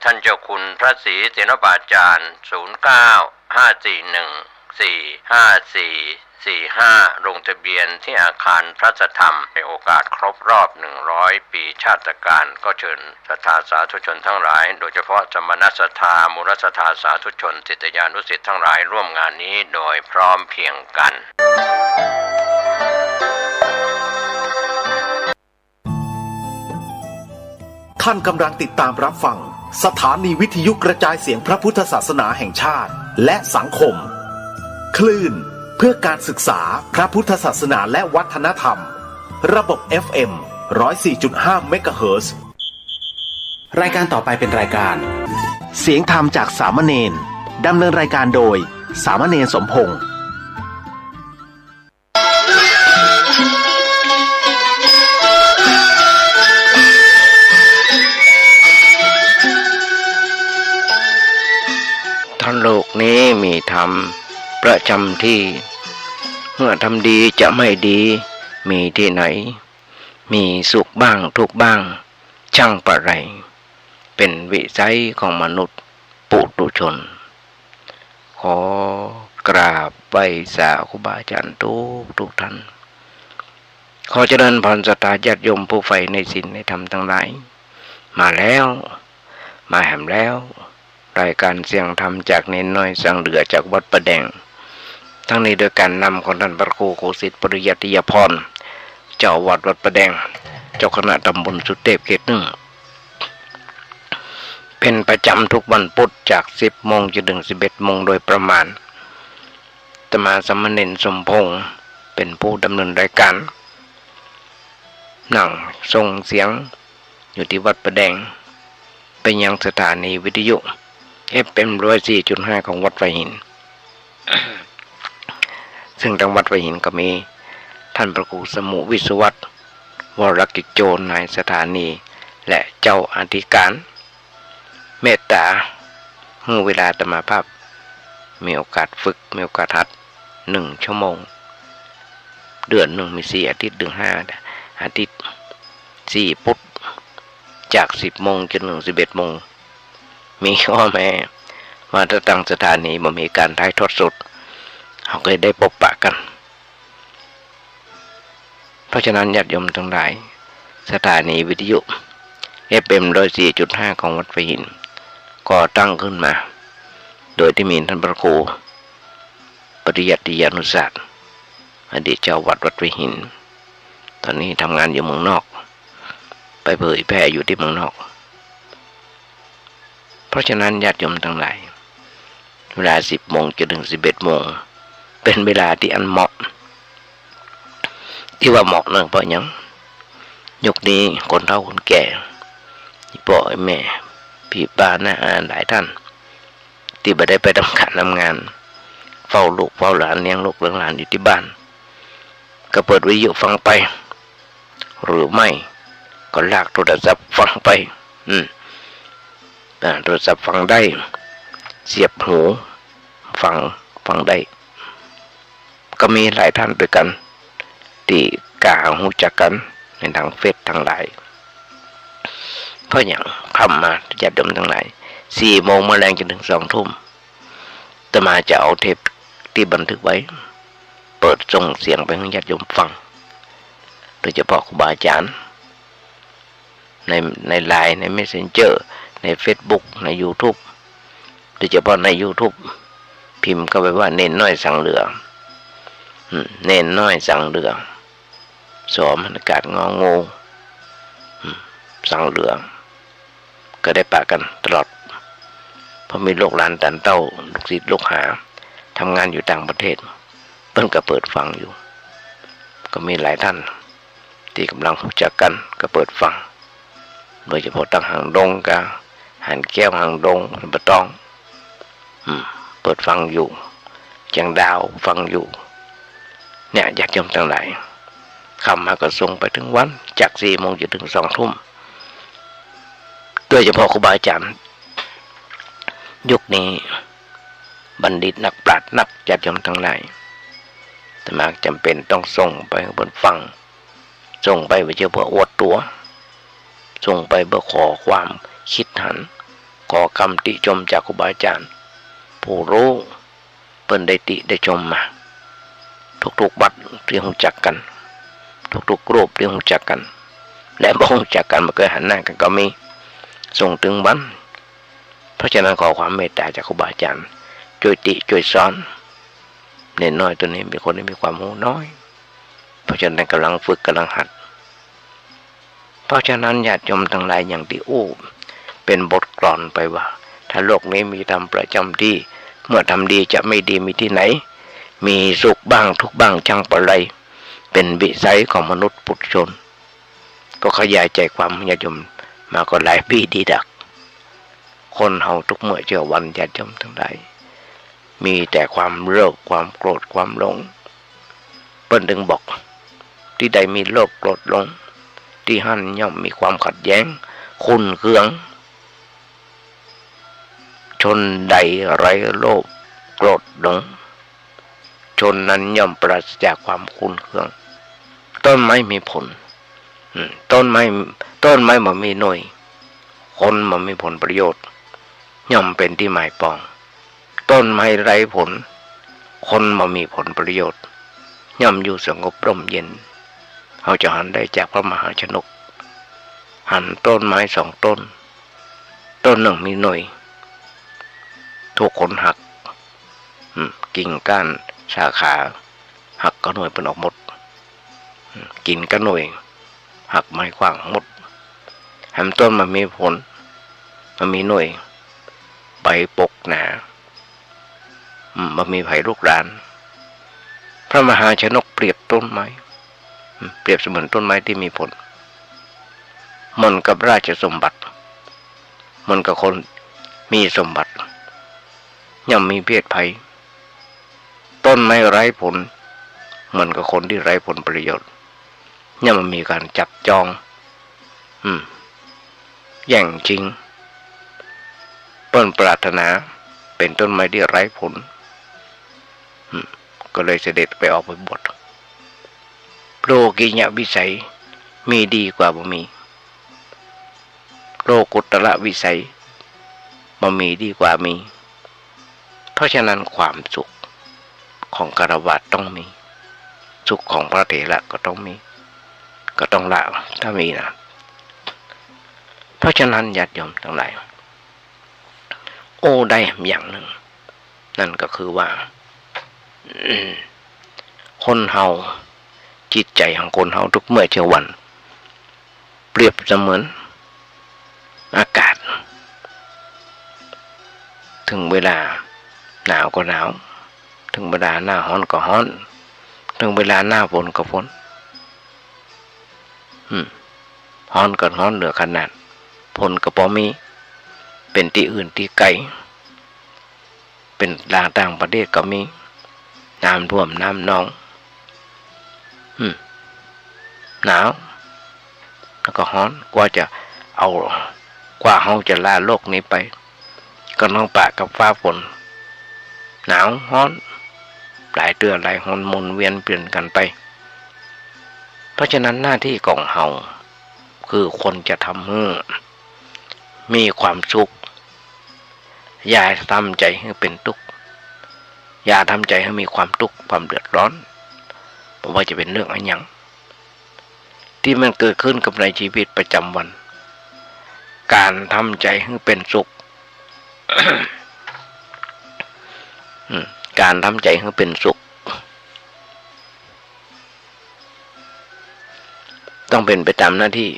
ท่านเจ้าคุณพระศรีเสนบาจารย์09-541-45445ลงทะเบียนที่อาคารพระธรรมในโอกาสครบรอบ100 ปีชาติการก็เชิญศรัทธาสาธุชนทั้งหลายโดยเฉพาะสมณศรัทธามูลศรัทธาสาธุชนศิษยานุศิษย์ทั้งหลายร่วมงานนี้โดยพร้อมเพรียงกันท่านกำลังติดตามรับฟังสถานีวิทยุกระจายเสียงพระพุทธศาสนาแห่งชาติและสังคมคลื่นเพื่อการศึกษาพระพุทธศาสนาและวัฒนธรรมระบบ FM 104.5 เมกะเฮิรตซ์รายการต่อไปเป็นรายการเสียงธรรมจากสามเณรดำเนินรายการโดยสามเณรสมพงษ์โลกนี้มีธรรมประจำที่เมื่อทำดีจะไม่ดีมีที่ไหนมีสุขบ้างทุกข์บ้างช่างประไรเป็นวิสัยของมนุษย์ปุถุชนขอกราบไหว้สาธุบาอาจารย์ทุกท่านขอเจริญพรศรัทธาญาติโยมผู้ใฝ่ในศีลในธรรมทั้งหลายมาแล้วมาแหมแล้วรายการเสียงธรรมจากเน้นน้อยสังเหลือจากวัดประแดงทั้งนี้โดยการนำของท่านพระครูโคสิทธิ์ปริยัติยพรเจ้าวัดประแดงเจ้าคณะตำบลสุเทพเขต 1เป็นประจำทุกวันพุธจาก10 โมงจนถึง11 โมงโดยประมาณอาตมาสามเณรสมพงษ์เป็นผู้ดำเนินรายการนั่งส่งเสียงอยู่ที่วัดประแดงไปยังสถานีวิทยุFM 104.5 ของวัดไฟหิน ซึ่งทางวัดไฟหินก็มีท่านพระครูสมุวิศวัตรวรกิจโจรนายสถานีและเจ้าอธิการเมตตาเมื่อเวลาอาตมาภาพมีโอกาสฝึกมีโอกาสหัด1 ชั่วโมงเดือนหนึ่งมี4 อาทิตย์ถึง5 อาทิตย์4 พุธจาก10 โมงจนถึง11 โมงมีข้อแม้ว่าถ้าตั้งสถานีบ่มีการถ่ายทอดสดเขาก็ได้พบปะกันเพราะฉะนั้นญาติโยมทั้งหลายสถานีวิทยุ FM 104.5 ของวัดไฟหินก็ตั้งขึ้นมาโดยที่มีท่านพระครูปริยัติยานุศาสตร์อดีตเจ้าวัดวัดไฟหินตอนนี้ทำงานอยู่เมืองนอกไปเผยแพร่อยู่ที่เมืองนอกเพราะฉะนั้นญาติโยมทั้งหลายเวลา10 โมงจนถึง11 โมงเป็นเวลาที่อันเหมาะที่ว่าเหมาะเนื่องเพราะยังยุคนี้คนเฒ่าคนแก่พ่อแม่พี่ป้าน้าอาหลายท่านที่ไม่ได้ไปทำการทำงานเฝ้าลูกเฝ้าหลานเลี้ยงลูกเลี้ยงหลานอยู่ที่บ้านก็เปิดวิทยุฟังไปหรือไม่ก็ลากโทรศัพท์ฟังไปโทรศัพท์ฟังได้เสียบหูฟังได้ก็มีหลายท่านด้วยกันที่กล่าวรู้จักกันในทางเฟซทั้งหลายเพราะอย่างคำมาญาติโยมทั้งหลาย4 โมงมาแรงจนถึง2 ทุ่มอาตมาจะเอาเทปที่บันทึกไว้เปิดส่งเสียงไปให้ญาติโยมฟังโดยเฉพาะครูบาอาจารย์ในไลน์ใน Messenger ใน Facebook ใน YouTube โดยเฉพาะใน YouTube พิมพ์เข้าไปว่าเน้นน้อยสังเหลือเน้นน้อยสังเหลือสอมอากาศงองูสังเหลือก็ได้ปะกันตลอดเพราะมีลูกหลานตันเต้าลูกศิษย์ลูกหาทำงานอยู่ต่างประเทศเพิ่นก็เปิดฟังอยู่ก็มีหลายท่านที่กำลังรู้จักกันก็เปิดฟังโดยเฉพาะตั้งหางดงกับหันแก้วหางดงบะตองเปิดฟังอยู่จังดาวฟังอยู่เนี่ยอยากยมทั้งหลายคำมาก็ส่งไปถึงวันจาก4 โมงจนถึง2 ทุ่มโดยเฉพาะครูบาอาจารย์ยุคนี้บัณฑิตนักปราชญ์นักญาติโยมทั้งหลายแต่มากจำเป็นต้องส่งไปบนฟังส่งไปเพื่ออวดตัวส่งไปเพื่อขอความคิดหัน ขอคำติชมจากครูบาอาจารย์ผู้รู้เปิ้นได้ติได้ชมมาทุกๆบัดเรียงรู้จักกันทุกๆรูปเรียงรู้จักกันและบ่รู้จักกันมาเคยหันหน้ากันก็มีส่งถึงบ้านเพราะฉะนั้นขอความเมตตาจากครูบาอาจารย์ช่วยติช่วยสอนเน้นน้อยตัวนี้เป็นคนที่มีความรู้น้อยเพราะฉะนั้นกำลังฝึกกำลังหัดเพราะฉะนั้นญาติโยมทั้งหลายอย่างที่เป็นบทกลอนไปว่าถ้าโลกนี้มีธรรมประจำที่เมื่อทำดีจะไม่ดีมีที่ไหนมีสุขบ้างทุกบ้างช่างประไรเป็นวิสัยของมนุษย์ปุถุชนก็ขยายใจความญาติโยมมาก็หลายปีดีดักคนเฮาทุกเมื่อเจอวันญาติโยมทั้งหลายมีแต่ความโลภความโกรธความหลงเปิ้นดึงบอกที่ใดมีโลภโกรธหลงที่หั่นย่อมมีความขัดแย้งขุ่นเคืองชนใดไร้โลภโกรธหลงชนนั้นย่อมปราศจากความขุ่นเคืองต้นไม้มีผลต้นไม้มันมีหน่วยคนมันมีผลประโยชน์ย่อมเป็นที่หมายปองต้นไม้ไร้ผลคนมันมีผลประโยชน์ย่อมอยู่สงบร่มเย็นเขาจะหันได้จากพระมหาชนกหันต้นไม้2 ต้นต้นหนึ่งมีหน่วยทุกคนหักกิ่งก้านสาขาหักก็หน่วยเป็นออกหมดกินก็หน่วยหักไม้ขว้างหมดแหมต้นมันมีผลมันมีหน่วยใบปกหนามันมีไผ่ลูกรานพระมหาชนกเปรียบต้นไม้เปรียบเสมือนต้นไม้ที่มีผลมันกับราชสมบัติมันกับคนมีสมบัติย่อมมีเพศภัยต้นไม้ไร้ผลมันกับคนที่ไร้ผลประโยชน์ย่อมมันมีการจับจองแย่งจริงเปิ้นปรารถนาเป็นต้นไม้ที่ไร้ผลก็เลยเสด็จไปออกไปบวชโลกิยะวิสัยมีดีกว่าบ่มีโลกุตระวิสัยบ่มีดีกว่ามีเพราะฉะนั้นความสุขของคฤหัสถ์ต้องมีสุขของพระเถระก็ต้องมีก็ต้องละถ้ามีนะเพราะฉะนั้นญาติโยมทั้งหลายได้อย่างหนึ่งนั่นก็คือว่าคนเฮาจิตใจของคนเฮาทุกเมื่อเช้าวันเปรียบเสมือนอากาศถึงเวลาหนาวก็หนาวถึงเวลาหน้าร้อนก็ร้อนถึงเวลาหน้าฝนก็ฝนร้อนก็ร้อนเหลือขนาดฝนก็บ่มีเป็นที่อื่นที่ไกลเป็นต่างประเทศก็มีน้ำท่วมน้ำนองหนาวแล้วก็ร้อนกว่าเขาจะลาโลกนี้ไปก็ต้องปะกับฟ้าฝนหนาวร้อนหลายเดือนหลายหนหมุนเวียนเปลี่ยนกันไปเพราะฉะนั้นหน้าที่ของเฮาคือคนจะทำให้มีความสุขอย่าทำใจให้เป็นทุกข์อย่าทำใจให้มีความทุกข์ความเดือดร้อนเพราะว่าจะเป็นเรื่องอะไรอย่างที่มันเกิดขึ้นกับในชีวิตประจำวันการทำใจให้เป็นสุข การทำใจให้เป็นสุขต้องเป็นไปตามหน้าที่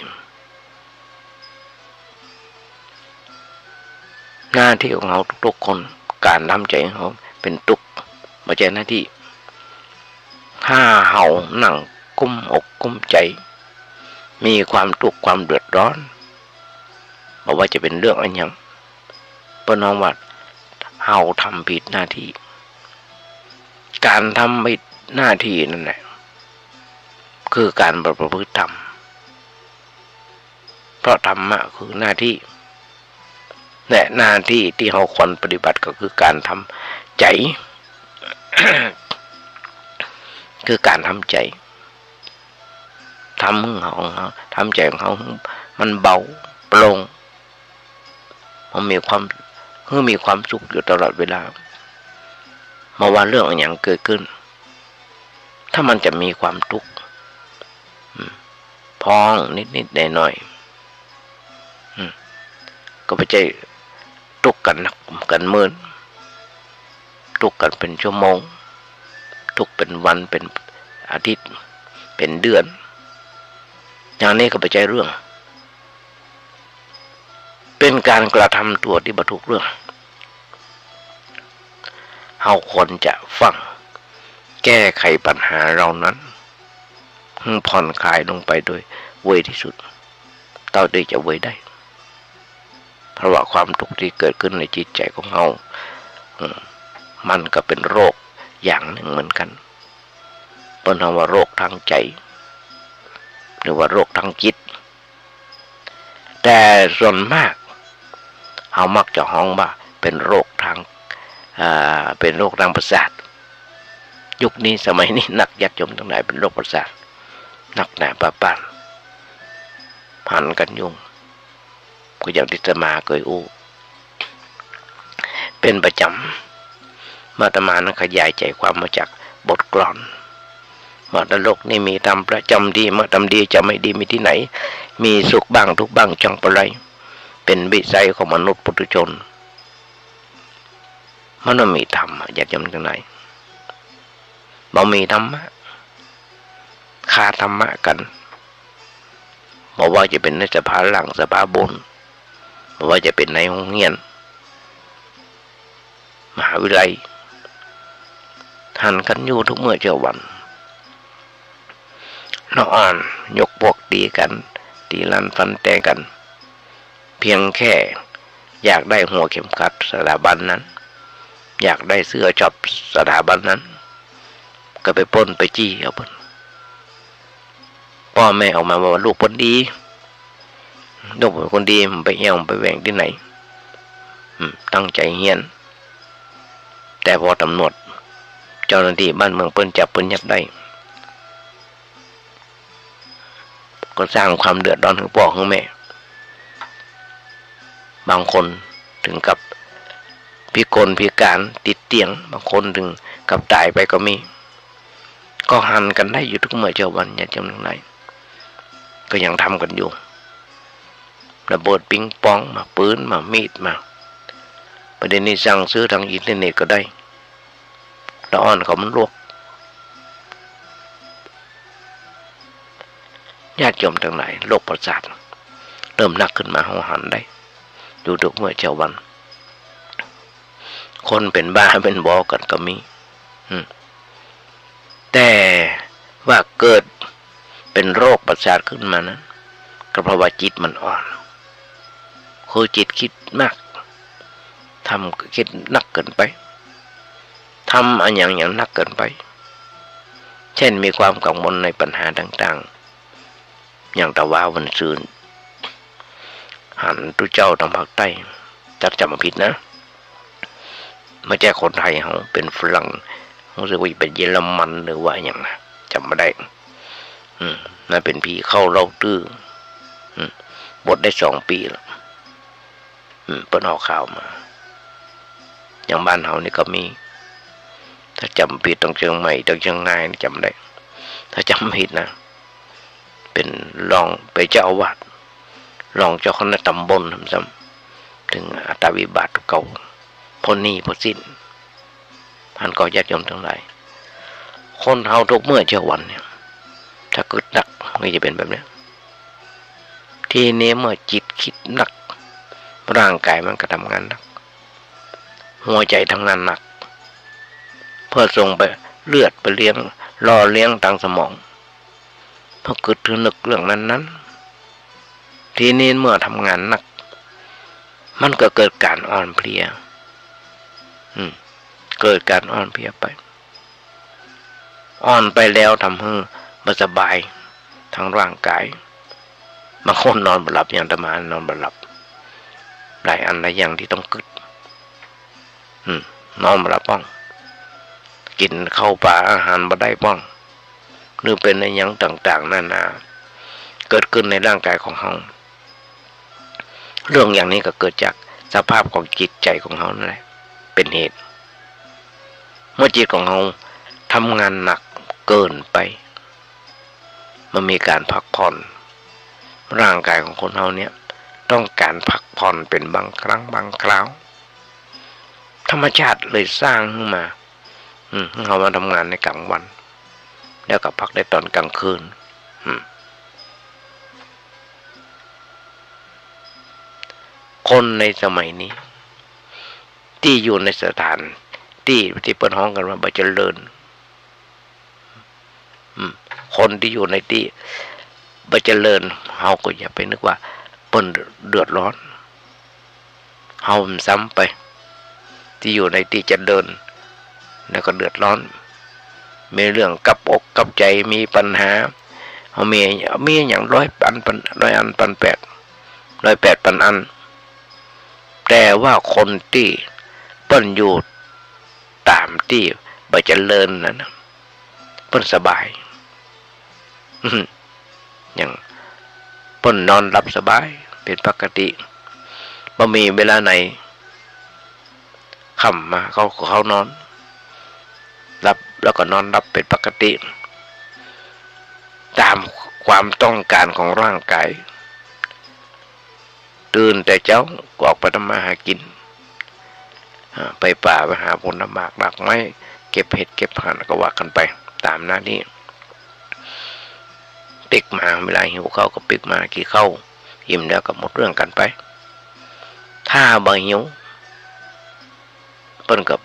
ของเราทุกคนการทำใจของเขาเป็นทุกข์ไม่ใช่หน้าที่ถ้าเฮานั่งกุ้มอกกุ้มใจมีความทุกข์ความเดือดร้อนบอกว่าจะเป็นเรื่องอะไรอย่างเปิ้นว่าเฮาทำผิดหน้าที่การทำผิดหน้าที่นั่นแหละคือการประพฤติธรรมเพราะธรรมะคือหน้าที่และหน้าที่ที่เราควรปฏิบัติก็คือการทำใจ คือการทำใจทำใจของเขามันเบาโปร่ง มันมีความสุขอยู่ตลอดเวลามาว่าเรื่องอย่างเกิดขึ้นถ้ามันจะมีความทุกข์พองนิดๆหน่อยๆก็ไปใจทุกข์กันหนักกันมื้อทุกข์กันเป็นชั่วโมงทุกข์เป็นวันเป็นอาทิตย์เป็นเดือนอย่างนี้ก็ไปใจเรื่องเป็นการกระทำตัวที่บรรทุกเรื่องเราควรจะฟังแก้ไขปัญหาเรานั้นผ่อนคลายลงไปโดยเวยที่สุดเท่าที่จะเวยได้เพราะว่าความทุกข์ที่เกิดขึ้นในจิตใจของเรามันก็เป็นโรคอย่างหนึ่งเหมือนกันเป็นคำว่าโรคทางใจหรือว่าโรคทางจิตแต่ส่วนมากเรามักจะฮ้องว่าเป็นโรคทางประสาทยุคนี้สมัยนี้นักยักยมทั้งหลายเป็นโรคประสาทนักหนาป้าป้านหันกันยุ่งก็อย่างที่อาตมาเคยอู้เป็นประจำอาตมานั้นขยายใจความมาจากบทกลอนว่าโลกนี้มีทำประจำดีเมื่อทำดีจะไม่ดีมีที่ไหนมีสุขบ้างทุกบ้างจังปะไรเป็นวิสัยของมนุษย์ปุถุชนมันไม่มีธรรมญาติโยมทั้งหลายบ่มีธรรมะขาดธรรมะกันบอกว่าจะเป็นในสภาหลังสภาบนบอกว่าจะเป็นในโรงเรียนมหาวิทยาลัยหันกันอยู่ทุกเมื่อเช้าวันเราอ่านยกพวกตีกันตีลันฟันแตงกันเพียงแค่อยากได้หัวเข็มขัดสถาบันนั้นอยากได้เสื้อช็อปสถาบันนั้นก็ไปปล้นไปจี้เอาเพิ่นพ่อแม่ออกมาว่าลูกคนดีลูกเป็นคนดีมันไปเหี่ยวไปแหว่งที่ไหนตั้งใจเฮียนแต่พอตำรวจเจ้าหน้าที่บ้านเมืองเปิ้นจับเปิ้นยับได้ก็สร้างความเดือดร้อนให้พ่อให้แม่บางคนถึงกับพิกลพิการติดเตียงบางคนถึงกับตายไปก็มีก็หันกันได้อยู่ทุกเมื่อเช้าวันอย่าจำทั้งหลายก็ยังทำกันอยู่ระเบิดปิงปองมาปืนมามีดมาประเด็นนี้สั่งซื้อทางอินเทอร์เน็ตก็ได้แล้วอ่อนเขามันลวกญาติโยมทั้งหลายโรคประสาทเริ่มหนักขึ้นมาหันได้อยู่ทุกเมื่อเช้าวันคนเป็นบ้าเป็นบอกันก็มีแต่ว่าเกิดเป็นโรคประสาทขึ้นมานั้นก็เพราะว่าจิตมันอ่อนคือจิตคิดมากทำคิดหนักเกินไปทำอันอย่างหนักเกินไปเช่นมีความกังวลในปัญหาต่างๆอย่างตะว่าวันซืนหันตุเจ้าทางภาคใต้จัดจำมาผิดนะไม่ใช่คนไทยเขาเป็นฝรั่งรู้สึกว่าเป็นเยอรมันหรือว่าอย่างนะจำไม่ได้น่าเป็นผีเข้าเราตื้อบทได้2 ปีแล้วเปิ้นเอาข่าวมาอย่างบ้านเฮานี่ก็มีถ้าจำผิดต้องเชียงใหม่ต้องเชียงรายจำได้ถ้าจำผิดนะเป็นรองไปเจ้าอาวาสรองเจ้าคณะตำบลซ้ำถึงอัตวิบัติเก่าพ้นหนี้พ้นสิ้นท่านก็ญาติโยมทั้งหลายคนเฮาทุกเมื่อเช้าวันเนี่ยถ้าเกิดหนักก็จะเป็นแบบนี้ทีนี้เมื่อจิตคิดหนักร่างกายมันก็ทำงานหนักหัวใจทำงานหนักเพื่อส่งไปเลือดไปเลี้ยงรอเลี้ยงทางสมองพอเกิดนึกเรื่องนั้นทีนี้เมื่อทำงานหนักมันก็เกิดการอ่อนเพลียเกิดการอ่อนเพลียไปอ่อนไปแล้วทำให้ไม่สบายทางร่างกายบางคนนอนไม่หลับอย่างอาตมานอนไม่หลับหลายอันหลายอย่างที่ต้องกึดนอนไม่หลับป้องกินข้าวปลาอาหารไม่ได้ป้องหรือเป็นในอย่างต่างๆนานาเกิดขึ้นในร่างกายของเราเรื่องอย่างนี้ก็เกิดจาก สภาพของจิตใจของเขานั่นแหละเป็นเหตุเมื่อจิตของเขาทำงานหนักเกินไปมันมีการพักผ่อนร่างกายของคนเราเนี่ยต้องการพักผ่อนเป็นบางครั้งบางคราวธรรมชาติเลยสร้างขึ้นมาเขามาทำงานในกลางวันแล้วก็พักได้ตอนกลางคืนคนในสมัยนี้ที่อยู่ในสถานที่เปิดห้องกันว่าบ่เจริญคนที่อยู่ในที่บ่เจริญเฮาก็อย่าไปนึกว่าเปิ้นเดือดร้อนเฮาซ้ำไปที่อยู่ในที่เจริญแล้วก็เดือดร้อนมีเรื่องกับอกกับใจมีปัญหาเฮามีอย่าง100 อันพันแปด108 พันอันแต่ว่าคนที่เปิ้นอยู่ตามที่บ่เจริญนั้นเปิ้นสบายอย่างเปิ้นนอนหลับสบายเป็นปกติบ่มีเวลาไหนค่ำมาเขานอนหลับแล้วก็นอนหลับเป็นปกติตามความต้องการของร่างกายตื่นแต่เช้าก็ออกไปทำมาหากินไปป่าไปหาผลไม้ดอกไม้เก็บเห็ดเก็บผักก็ว่ากันไปตามหน้าที่ปิกมาเวลาหิวข้าวก็ปิกมากี่ข้าวอิ่มแล้วก็หมดเรื่องกันไปถ้าบ่หิวเปิ้นก็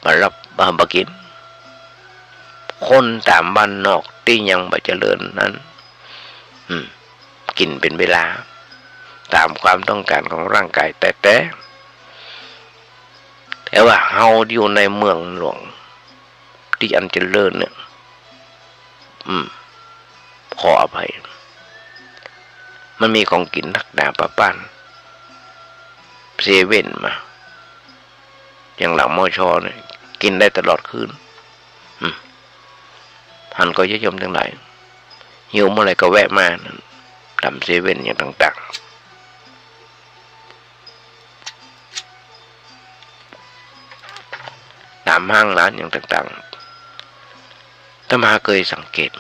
มารับบ่กินคนตามบ้านนอกที่ยังบ่เจริญนั้นกินเป็นเวลาตามความต้องการของร่างกายแต่ว่าเฮาอยู่ในเมืองหลวงที่อันเจริญเนี่ยขออภัยมันมีของกินนักหนาป้าป้านเซเว่นมาอย่างหลังมอชอเนี่ยกินได้ตลอดคืนหันก็ยยมทั้งหลายหิวเมื่อไรก็แวะมาทำเซเว่นอย่างต่างๆตามห้างร้านอย่างต่างๆถ้ามาเคยสังเกต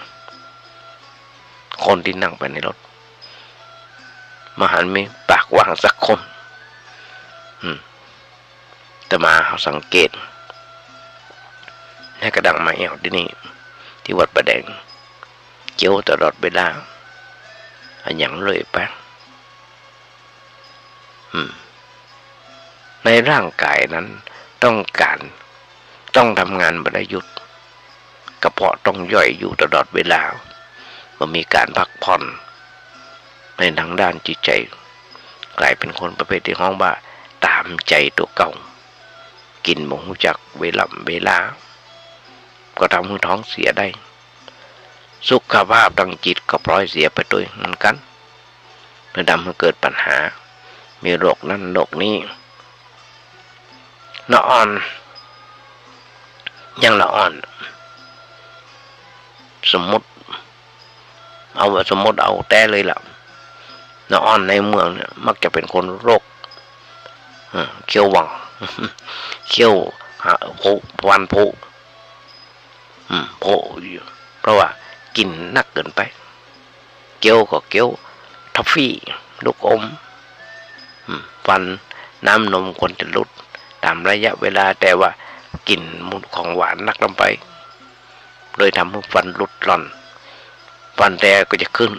คนที่นั่งไปในรถมาหันมีปากว่างสักคนแต่มาเขาสังเกตให้กระดังมาเอวที่นี่ที่วัดประแดงเกี่ยวตลอดเวลาอันอย่างเลยไปในร่างกายนั้นต้องทำงานบ่ได้หยุดกระเพาะต้องย่อยอยู่ตลอดเวลาบ่มีการพักผ่อนในทางด้านจิตใจกลายเป็นคนประเภทที่ห้องว่าตามใจตัวเก่ากินบ่รู้จักเวลาก็ทำให้ท้องเสียได้สุขภาพทางจิตก็พลอยเสียไปด้วยเหมือนกันและทำให้เกิดปัญหามีโรคนั้นโรคนี้ละอ่อนอย่างละอ่อนสมมติเอาแต่เลยล่ะละอ่อนในเมืองเนี่ยมักจะเป็นคนโรคเขี้ยวหวังเขี้ยววันโผเพราะว่ากินนักเกินไปเกี้ยวก็เกี้ยวทัฟฟี่ลูกอมฟันน้ำนมคนจะลดตามระยะเวลาแต่ว่ากินมูลของหวานนักลงไปเลยทำให้ฟันหลุดหล่อนฟันแต่ก็จะขึ้น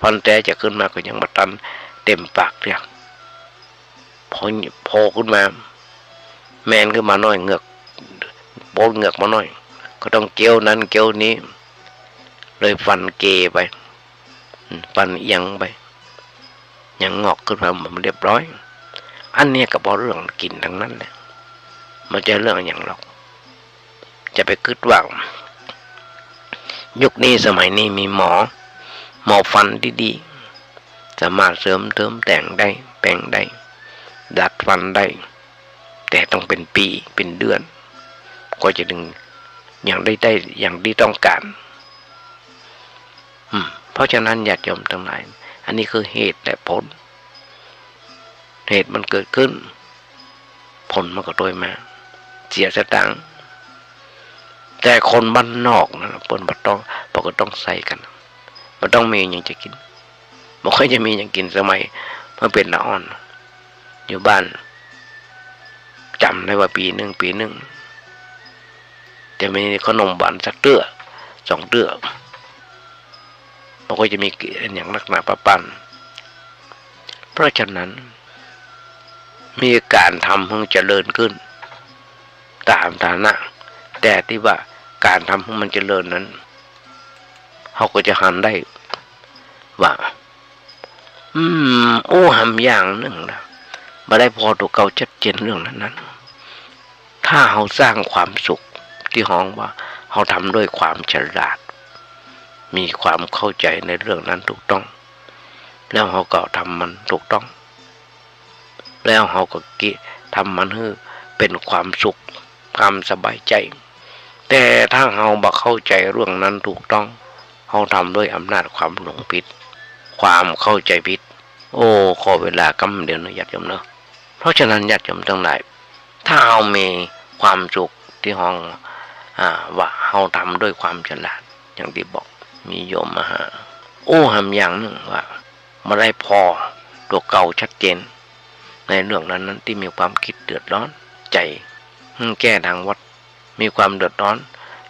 ฟันแต่จะขึ้นมาก็ยังมาตันเต็มปากเรียกพอขึ้นมาแมนขึ้นมาหน่อยเหงือกโบนเหงือกมาหน่อยก็ต้องเกี้ยวนั้นเกี้ยวนี้เลยฟันเกไปฟันยังไปยังงอกขึ้นมามันเรียบร้อยอันนี้ก็เพราะเรื่องกินทั้งนั้นแหละมันจะเรื่องอย่างหรอกจะไปคิดว่ายุคนี้สมัยนี้มีหมอฟันดีๆสามารถเสริมเติมแต่งได้แปลงได้ดัดฟันได้แต่ต้องเป็นปีเป็นเดือนก็จะดึงอย่างได้อย่างที่ต้องการเพราะฉะนั้นญาติโยมทั้งหลายอันนี้คือเหตุและผลเหตุมันเกิดขึ้น ผลมันก็โดยมาเสียสตังค์แต่คนบ้านนอกนะเปิ้นบ่ต้องปกต้องใส่กันบ่ต้องมีอย่างจะกินบ่ค่อยจะมีอย่างกินสมัยเมื่อเป็นละอ่อนอยู่บ้านจำได้ว่าปีหนึ่งจะมีขนมหวานสักเตื้อ2เตื้อมันก็จะมีอย่างลักษณะประปันเพราะฉะนั้นมีการทำให้เจริญขึ้นตามฐานะแต่ที่ว่าการทำให้มันเจริญนั้นเขาก็จะหันได้ว่าโอ้หำอย่างหนึ่งนะมาได้พอตัวเก่าชัดเจนเรื่องนั้นถ้าเขาสร้างความสุขที่ห้องว่าเขาทำด้วยความฉลาดมีความเข้าใจในเรื่องนั้นถูกต้องแล้วเขาก็ทำมันถูกต้องแล้วเขาก็ทำมันให้เป็นความสุขความสบายใจแต่ถ้าเขาบ่เข้าใจเรื่องนั้นถูกต้องเขาทำด้วยอำนาจความหลงผิดความเข้าใจผิดโอ้ขอเวลากำเดียวนะญาติโยมเนาะเพราะฉะนั้นญาติโยมทั้งหลายถ้าเรามีความสุขที่ห้องว่าเราทำด้วยความฉลาดอย่างที่บอกมีโยมมาหาโอ้ทำอย่างหนึ่งว่ามาได้พอตัวเก่าชัดเจนในเรื่องนั้นที่มีความคิดเดือดร้อนใจแก้ทางวัดมีความเดือดร้อน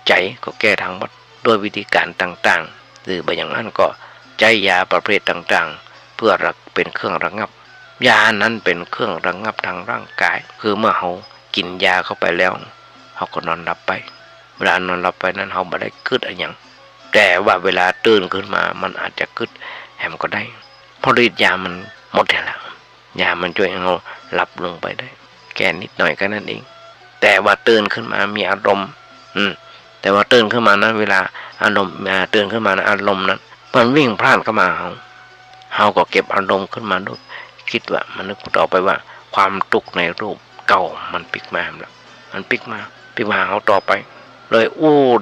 ใจก็แก้ทางวัดด้วยวิธีการต่างๆหรือบางอย่างนั้นก็ใจยาประเภทต่างๆเพื่อเป็นเครื่องระงับยานั้นเป็นเครื่องระงับทางร่างกายคือเมื่อเขากินยาเข้าไปแล้วเขาก็นอนหลับไปเวลานอนหลับไปนั้นเขาไม่ได้กึดอะไรอย่างแต่ว่าเวลาตื่นขึ้นมามันอาจจะกึดแหมก็ได้เพราะฤทธิ์ยามันหมดแล้วยามันช่วยให้เราหลับลงไปได้แค่นิดหน่อยก็นั่นเองแต่ว่าตื่นขึ้นมามีอารมณ์แต่ว่าตื่นขึ้นมานั้นเวลาอารมณ์ตื่นขึ้นมานะอารมณ์นั้นมันวิ่งพล่านเข้ามาเขาก็เก็บอารมณ์ขึ้นมาด้วยคิดว่ามันนึกต่อไปว่าความทุกข์ในรูปเก่ามันปิกมาแล้วมันปิกมาเขาต่อไปเลย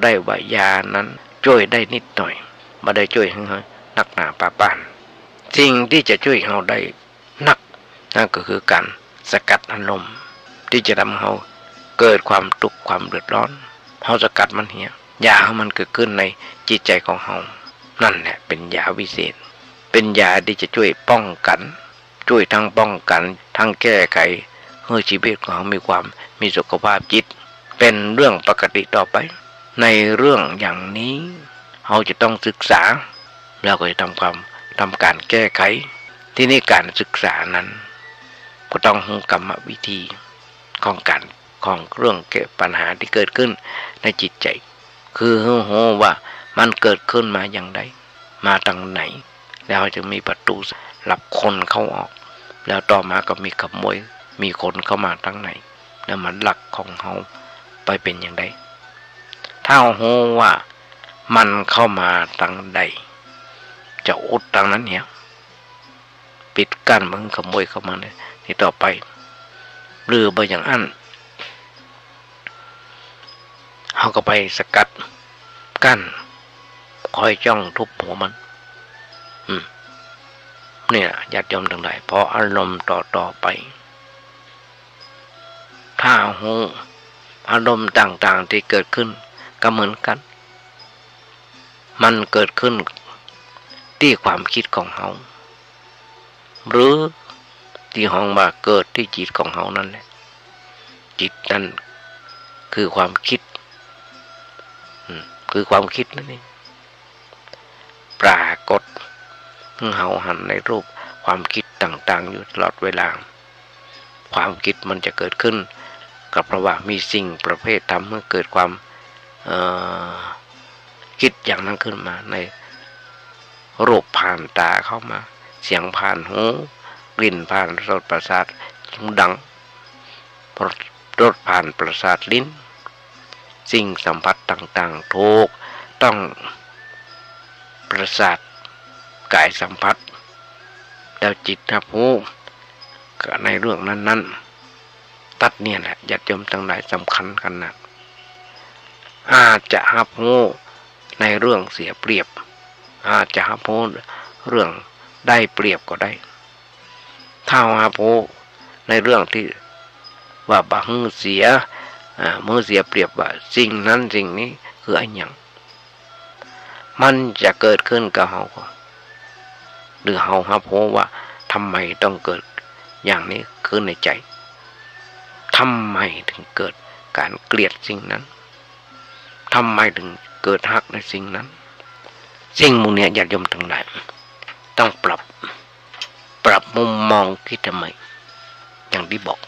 ได้ว่ายานั้นช่วยได้นิดหน่อยมาได้ช่วยให้นักหนาป่าป่านสิ่งที่จะช่วยเขาได้นักนั่นก็คือการสกัดอารมณ์ที่จะทำเขาเกิดความทุกข์ความเดือดร้อนเขาสกัดมันเหี้ยยามันเกิดขึ้นในจิตใจของเขานั่นแหละเป็นยาวิเศษเป็นยาที่จะช่วยป้องกันช่วยทั้งป้องกันทั้งแก้ไขให้ชีวิตของเขามีสุขภาพจิตเป็นเรื่องปกติต่อไปในเรื่องอย่างนี้เขาจะต้องศึกษาแล้วก็จะทำการแก้ไขที่นี่การศึกษานั้นก็ต้องรู้กรรมวิธีของเรื่องแก้ปัญหาที่เกิดขึ้นในจิตใจคือรู้ว่ามันเกิดขึ้นมาอย่างไรมาทางไหนแล้วจะมีประตูรับคนเข้าออกแล้วต่อมาก็มีขโมยมีคนเข้ามาทางไหนแล้วมันหลักของเขาไปเป็นอย่างไรถ้ารู้ว่ามันเข้ามาทางใดจะอุดทางนั้นเนี่ยปิดกั้นมึงขโมยเข้ามาเนี่ยที่ต่อไปหรือบางอย่างอันเขาก็ไปสกัดกั้นคอยจ้องทุบหัวมันนี่แหละญาติโยมทั้งหลายพออารมณ์ต่อไปถ้าหูอารมณ์ต่างๆที่เกิดขึ้นก็เหมือนกันมันเกิดขึ้นที่ความคิดของเขาหรือที่ห้องว่าเกิดที่จิตของเขานั่นแหละจิตนั่นคือความคิดคือความคิดนั่นเองปรากฏเขาหันในรูปความคิดต่างๆอยู่ตลอดเวลาความคิดมันจะเกิดขึ้นก็เพราะว่ามีสิ่งประเภททำให้เกิดความคิดอย่างนั้นขึ้นมาในรูปผ่านตาเข้ามาเสียงผ่านหูกลิ่นผ่านรสประสาทดังรสผ่านประสาทลิ้นสิ่งสัมผัสต่างๆถูกต้องประสาทกายสัมผัสแล้วจิตรับรู้ในเรื่องนั้นตัดเนี่ยแหละญาติโยมทั้งหลายสำคัญกันนะอาจจะรับรู้ในเรื่องเสียเปรียบอาจจะรับรู้เรื่องได้เปรียบก็ได้ถ้ารับรู้ในเรื่องที่ ว่าบางเสียมือเสียเปรียบว่าสิ่งนั้นสิ่งนี้คืออะไรอย่างมันจะเกิดขึ้นกับเฮาหรือเฮาครับเพราะว่าทำไมต้องเกิดอย่างนี้ขึ้นในใจทำไมถึงเกิดการเกลียดสิ่งนั้นทำไมถึงเกิดฮักในสิ่งนั้นสิ่งพวกนี้ญาติโยมทั้งหลายต้องปรับมุมมองคิดทำไมอย่างที่บอก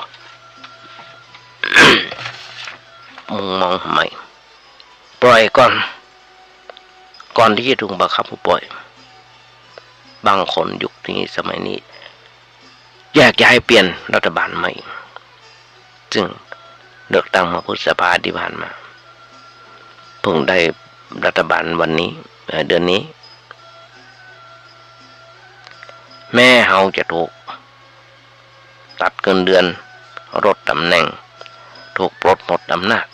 มุมมองทำไมปล่อยก่อนที่จะถูกบังคับผู้ปล่อยบางคนยุคนี้สมัยนี้อยากจะให้เปลี่ยนรัฐบาลใหม่ซึ่งเลือกตั้งมาพฤษภาที่ผ่านมาเพิ่งได้รัฐบาลวันนี้เดือนนี้แม่เฮาจะถูกตัดเงินเดือนลดตำแหน่งถูกปลดหมดอำนาจ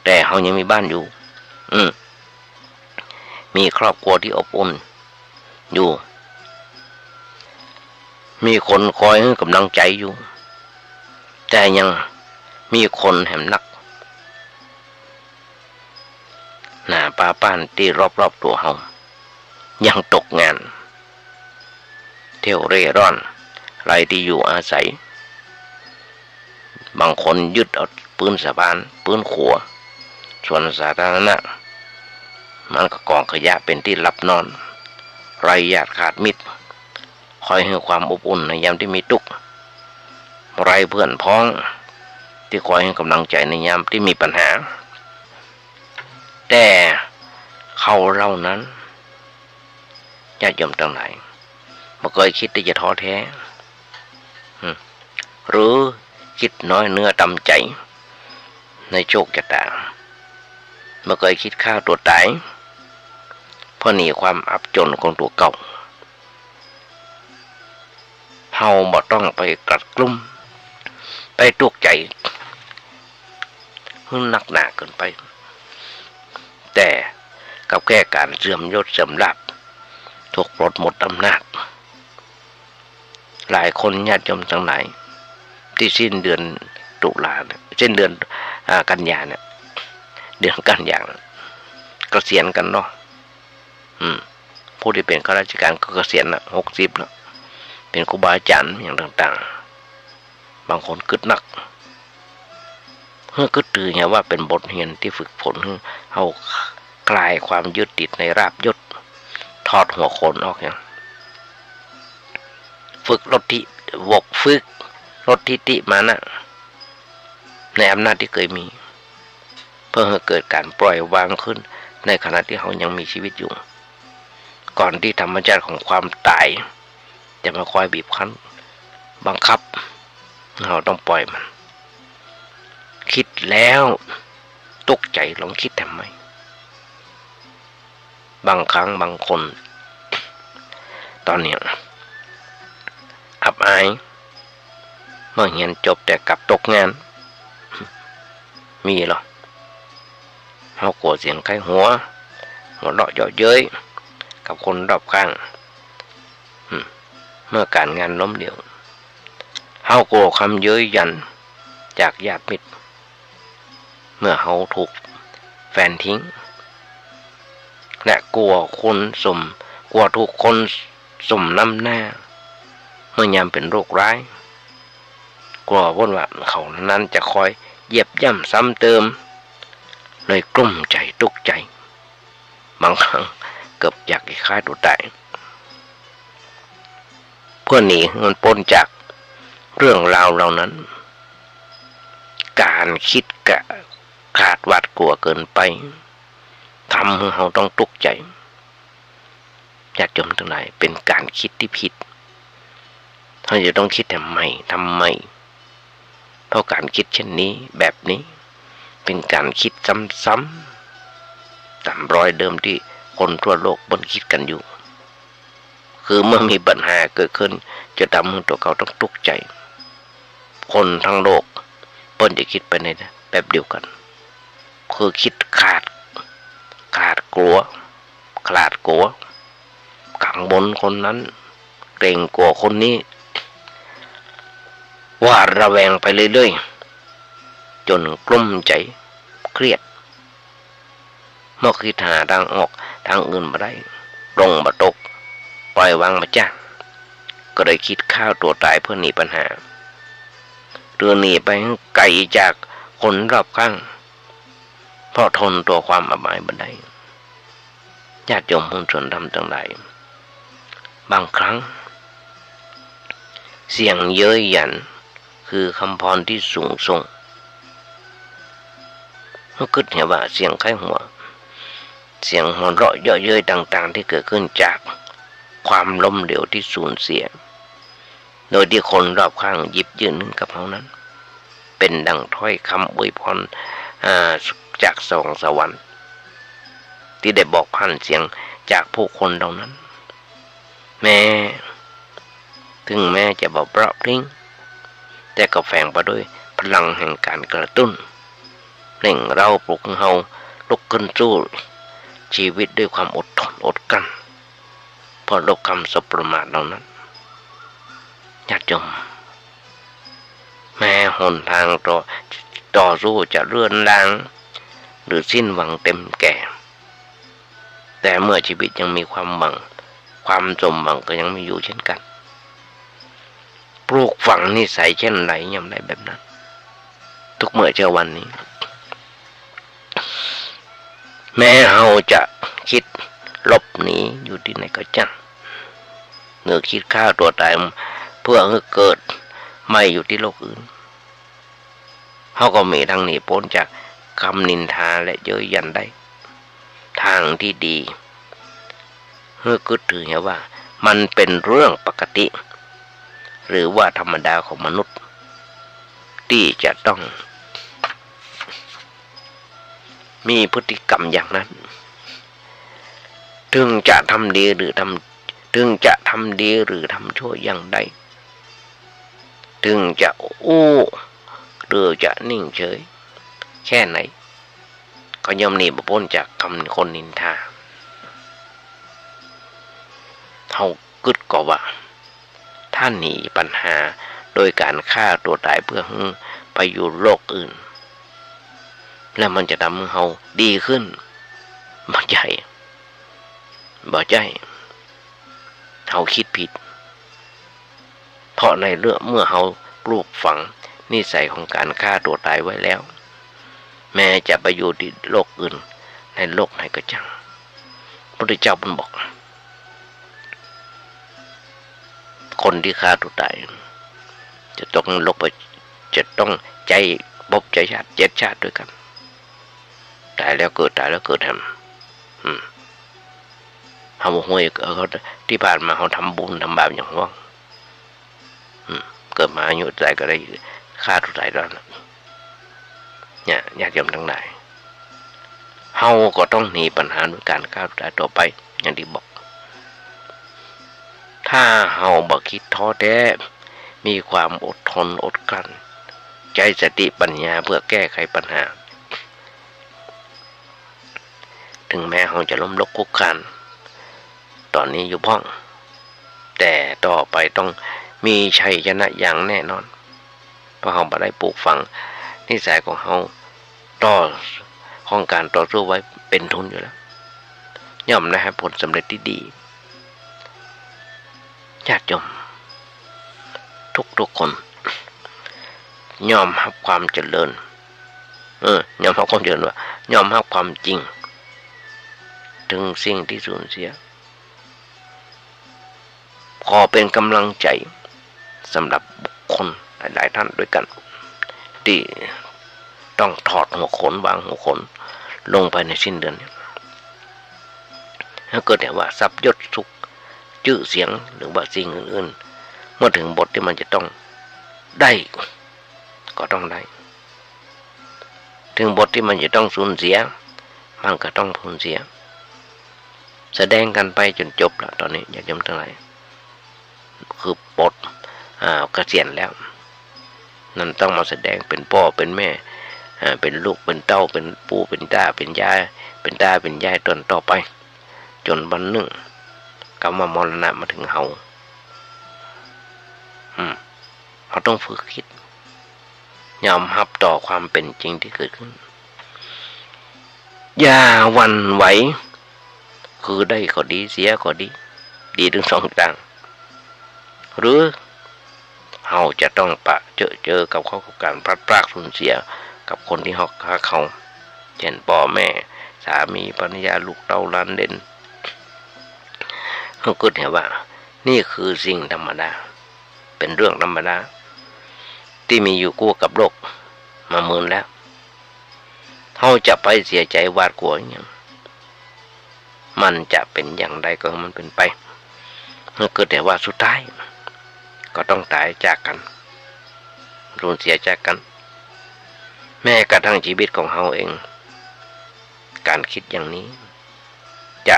แต่เฮายังมีบ้านอยู่มีครอบครัวที่อบอุ่นอยู่มีคนคอยให้กำลังใจอยู่แต่ยังมีคนแหมนักหน้าป้าป้านที่รอบๆตัวเฮายังตกงานเที่ยวเร่ร่อนไรที่อยู่อาศัยบางคนยึดเอาปืนสะพานปืนขัวส่วนสาธารณะมันก็กองขยะเป็นที่รับนอนไร้ญาติขาดมิตรคอยให้ความอบอุ่นในยามที่มีทุกข์ไร้เพื่อนพ้องที่คอยให้กำลังใจในยามที่มีปัญหาแต่เขาเหล่านั้นญาติโยมทั้งหลายไม่เคยคิดที่จะท้อแท้หรือคิดน้อยเนื้อต่ำใจในโชคชะตาไม่เคยคิดฆ่าตัวตายเพราะหนีความอับจนของตัวเก่าเฮาบ่ต้องไปกัดกลุ่มไปตุกใจหนักหนาเกินไปแต่กับแค่การเสื่อมยศเสื่อมลาภถูกปลดหมดอำนาจหลายคนญาติโยมทั้งหลายที่สิ้นเดือนตุลาเนี่ยสิ้นเดือนกันยาเนี่ยเดือนกันยาเกษียณกันเนาะผู้ที่เป็นข้าราชการก็เกษียณละ60แล้วเป็นครูบาอาจารย์อย่างต่างๆบางคนกึดหนักเพื่อกึดตือไงว่าเป็นบทเรียนที่ฝึกฝนให้เอาคลายความยึดติดในราบยศถอดหัวโขนออกอย่างฝึกลดทิฏฐิมานะในอำนาจที่เคยมีเพื่อให้เกิดการปล่อยวางขึ้นในขณะที่เขายังมีชีวิตอยู่ก่อนที่ธรรมชาติของความตายจะมาคอยบีบคั้นบังคับเราต้องปล่อยมันคิดแล้วตกใจลองคิดทำไมบางครั้งบางคนตอนนี้อับอายเมื่อเรียนจบแต่กลับตกงานมีหรอเขากลัวเสียงใครหัวเราะเยาะเย้ยกับคนรอบข้างเมื่อการงานล้มเหลวเขากลัวคำเย้ยยันจากญาติมิตรเมื่อเขาถูกแฟนทิ้งและกลัวถูกคนสมน้ำหน้าเมื่อยามเป็นโรคร้ายกลัวว่าเขานั้นจะคอยเหยียบย่ำซ้ำเติมเลยกลุ้มใจตกใจบางครั้งเกือบอยากฆ่าตัวตายเพื่อหนีมันพ้นจากเรื่องราวเหล่านั้นการคิดกะขาดหวาดกลัวเกินไปทำให้เราต้องตกใจญาติโยมทั้งหลายเป็นการคิดที่ผิดเราจะต้องคิดทำไมเพราะการคิดเช่นนี้แบบนี้เป็นการคิดซ้ำๆตามรอยเดิมที่คนทั่วโลกบนคิดกันอยู่คือเมื่อมีปัญหาเกิดขึ้นจะทำให้ตัวเขาต้องตกใจคนทั้งโลกเปิ้นจะคิดไปในแบบเดียวกันคือคิดขาดกลัวกังวลคนนั้นเกรงกลัวคนนี้ หวาดระแวงไปเรื่อยๆจนกลุ้มใจเครียดเมื่อคิดหาทางออกทางอื่นมาได้ลงมาตกปล่อยวางมาจ้าก็เลยคิดฆ่าตัวตายเพื่อหนีปัญหาเรือหนีไปไกลจากคนรอบข้างเพราะทนตัวความอับอายไม่ได้ญาติโยมผู้ชนทำทั้งหลายบางครั้งเสียงเย้ยหยันคือคำพรที่สูงส่งก็คิดเห็นว่าเสียงไข้หัวเสียงหัวเราะเยาะเย้ยต่างๆที่เกิดขึ้นจากความล้มเหลวที่สูญเสียโดยที่คนรอบข้างหยิบยื่นนึงกับเขานั้นเป็นดังถ้อยคำอวยพรจากสวรรค์ที่ได้บอกผ่านเสียงจากผู้คนเหล่านั้นถึงแม้จะเบาเปราะพริ้งแต่ก็แฝงไปด้วยพลังแห่งการกระตุ้นเร่งเร้าปลุกเฮาลุกขึ้นสู้ชีวิตด้วยความอดทนอดกลั้นเพราะโลกคำสบประมาทเหล่านั้นญาติโยมแม้หนทางต่อสู้จะเลื่อนลางหรือสิ้นหวังเต็มแก่แต่เมื่อชีวิตยังมีความหวังความสมหวังก็ยังไม่อยู่เช่นกันปลูกฝังนิสัยเช่นไรย่ำไรแบบนั้นทุกเมื่อเช้าวันนี้แม้เราจะคิดหลบหนีอยู่ที่ไหนก็จังหรือคิดฆ่าตัวตายเพื่อให้เกิดไม่อยู่ที่โลกอื่นเขาก็มีทางหนีพ้นจากคำนินทาและเย้ยหยันได้ทางที่ดีเพื่อคิดถือว่ามันเป็นเรื่องปกติหรือว่าธรรมดาของมนุษย์ที่จะต้องมีพฤติกรรมอย่างนั้นถึงจะทำดีหรือทำชั่วอย่างใดถึงจะอู้หรือจะนิ่งเฉยแค่ไหนก็ย่อมหนีพ้นจากคำคนนินทาเขากึดก็ว่าถ้าหนีปัญหาโดยการฆ่าตัวตายเพื่อไปอยู่โลกอื่นแล้วมันจะทำให้เขาดีขึ้นบ่ใจเขาคิดผิดเพราะในเรื่องเมื่อเขาปลูกฝังนิสัยของการฆ่าตัวตายไว้แล้วแม้จะไปอยู่ที่โลกอื่นในโลกไหนก็จังพระพุทธเจ้ามันบอกคนที่ฆ่าตัวตายจะต้องใจบใจชาติ7 ชาติด้วยกันตายแล้วเกิดทำเขาห่วยเขาที่ผ่านมาเขาทำบุญทำบาปอย่างว่างเกิดมาอายุใจก็ได้ฆ่าตัวตายแล้วเนี่ยญาติโยมทั้งหลายเขาก็ต้องหนีปัญหาด้วยการฆ่าตัวตายต่อไปอย่างที่บอกถ้าเขาบ่คิดท้อแท้มีความอดทนอดกลั้นใจสติปัญญาเพื่อแก้ไขปัญหาถึงแม้เขาจะล้มลุกคลุกคลานตอนนี้อยู่พ้องแต่ต่อไปต้องมีชัยชนะอย่างแน่นอนเพราะเขาบ่ได้ปลูกฝังนิสัยของเขาของการต่อสู้ไว้เป็นทุนอยู่แล้วย่อมได้ให้ผลสำเร็จที่ดีญาติโยมทุกคนยอมรับความเจริญยอมรับความเจริญว่ายอมรับความจริงถึงสิ่งที่สูญเสียขอเป็นกำลังใจสำหรับบุคคลหลายๆท่านด้วยกันที่ต้องถอดหัวขนวางหัวขนลงไปในสิ้นเดือนนี้ถ้าเกิดแต่ว่าทรัพย์ยศสุขชื่อเสียงหรือว่าสิ่งอื่นๆเมื่อถึงบทที่มันจะต้องได้ก็ต้องได้ถึงบทที่มันจะต้องสูญเสียมันก็ต้องสูญเสียแสดงกันไปจนจบแล้วตอนนี้อย่าจำทั้งหลายคือบทเกษียณแล้วนั่นต้องมาแสดงเป็นพ่อเป็นแม่เป็นลูกเป็นเต้าเป็นปู่เป็นตาเป็นยายเป็นตาเป็นยายตนต่อไปจนวันหนึ่งกรรมมรณะมาถึงเฮา เราต้องฝึกคิดยอมรับต่อความเป็นจริงที่เกิดขึ้นอย่าหวั่นไหวคือได้ก็ดีเสียก็ดีดีทั้งสองทางหรือเราจะต้องเจอกับเขากับการพลัดพรากสูญเสียกับคนที่เขาเช่นพ่อแม่สามีภรรยาลูกเต้าหลานเด่นเขาก็เห็นว่านี่คือสิ่งธรรมดาเป็นเรื่องธรรมดาที่มีอยู่คู่กับโลกมาหมื่นแล้วเขาจะไปเสียใจหวาดกลัวอย่างมันจะเป็นอย่างไรก็มันเป็นไปมันเกิดแต่ว่าสุดท้ายก็ต้องตายจากกันสูญเสียจากกันแม้กระทั่งชีวิตของเขาเองการคิดอย่างนี้จะ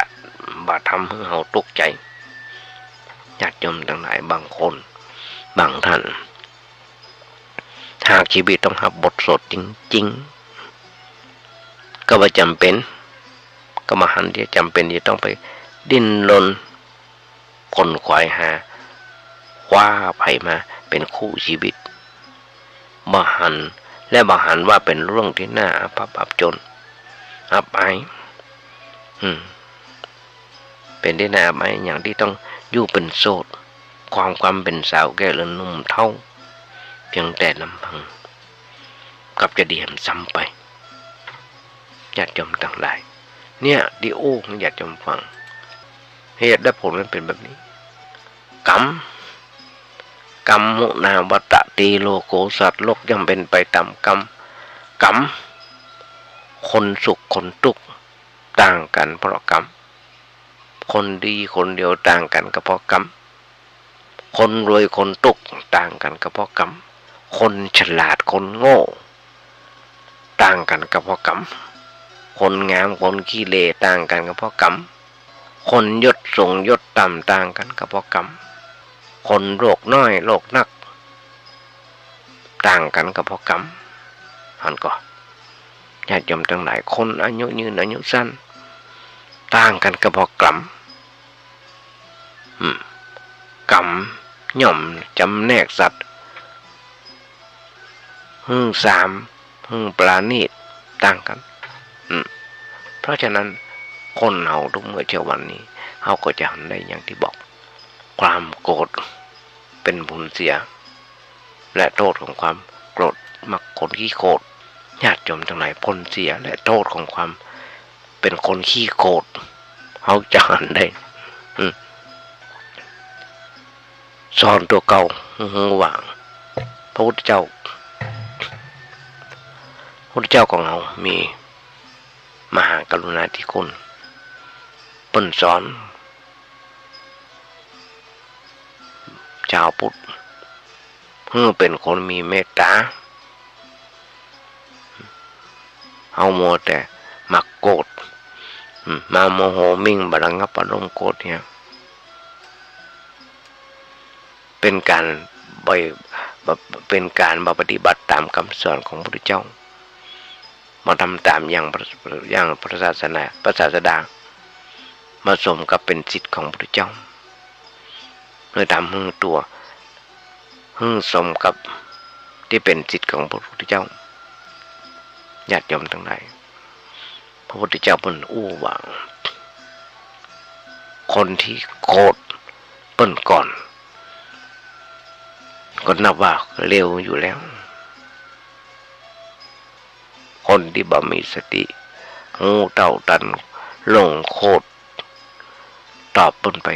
บ่ทำให้เขาตกใจญาติโยมทั้งหลายบางคนบางท่านหากชีวิตต้องรับบทสดจริงๆก็ว่าจำเป็นก็มาหันที่จำเป็นที่ต้องไปดิ้นรนคนควายหาคว้าไผ่มาเป็นคู่ชีวิตมาหันและมาหันว่าเป็นเรื่องที่น่าอับจนอับอายเป็นที่น่าอับอายอย่างที่ต้องอยู่เป็นโสดความเป็นสาวแก่หรือหนุ่มเท่าเพียงแต่ลำพังกับจะดีมซ้ำไปญาติโยมทั้งหลายเนี่ยดิโอของญาติโยมฟังเหตุและผลมันเป็นแบบนี้กรรมมุนาวัตติโลโกสัตว์โลกย่อมเป็นไปตามกรรมคนสุขคนทุกข์ต่างกันเพราะกรรมคนดีคนเดียวต่างกันก็เพราะกรรมคนรวยคนทุกข์ต่างกันก็เพราะกรรมคนฉลาดคนโง่ต่างกันก็เพราะกรรมคนงามคนขี้เลต่างกันก็เพราะกรรมคนยศสูงยศต่ำต่างกันก็เพราะกรรมคนโรคน้อยโรคนักต่างกันก็เพราะกรรมอันก็ญาติโยมทั้งหลายคนอายุยืนอายุสั้นต่างกันก็เพราะกรรมกรรมย่อมจำแนกสัตว์สามปราณีตต่างกันเพราะฉะนั้นคนเราทุกเมื่อเช้าวันนี้เขาก็จะหันได้อย่างที่บอกความโกรธเป็นผลเสียและโทษของความโกรธมักคนขี้โกรธญาติโยมทั้งหลายผลเสียและโทษของความเป็นคนขี้โกรธเขาจะหันได้สอนตัวเก่าหว่างพระพุทธเจ้าของเรามีมหากรุณาธิคุณเปิ้นสอนชาวพุทธเป็นคนมีเมตตาเอาโมแต่มักโกรธมาโมโหมิ่งบรังงับอารมณ์โกรธเนี่ยเป็นการปฏิบัติตามคำสอนของพระพุทธเจ้ามาทำตามอย่างพระศาสดามาสมกับเป็นสิทธิ์ของพระพุทธเจ้าเพื่อทำตัวสมกับที่เป็นสิทธิ์ของพระพุทธเจ้าญาติโยมทั้งหลายพระพุทธเจ้าเป็นวางคนที่โกรธเปิ้นก่อนก็นับว่าเร็วอยู่แล้วคนที่บ่มีสติงูเต่าตันหลงโคตรตอบเปิ้นไป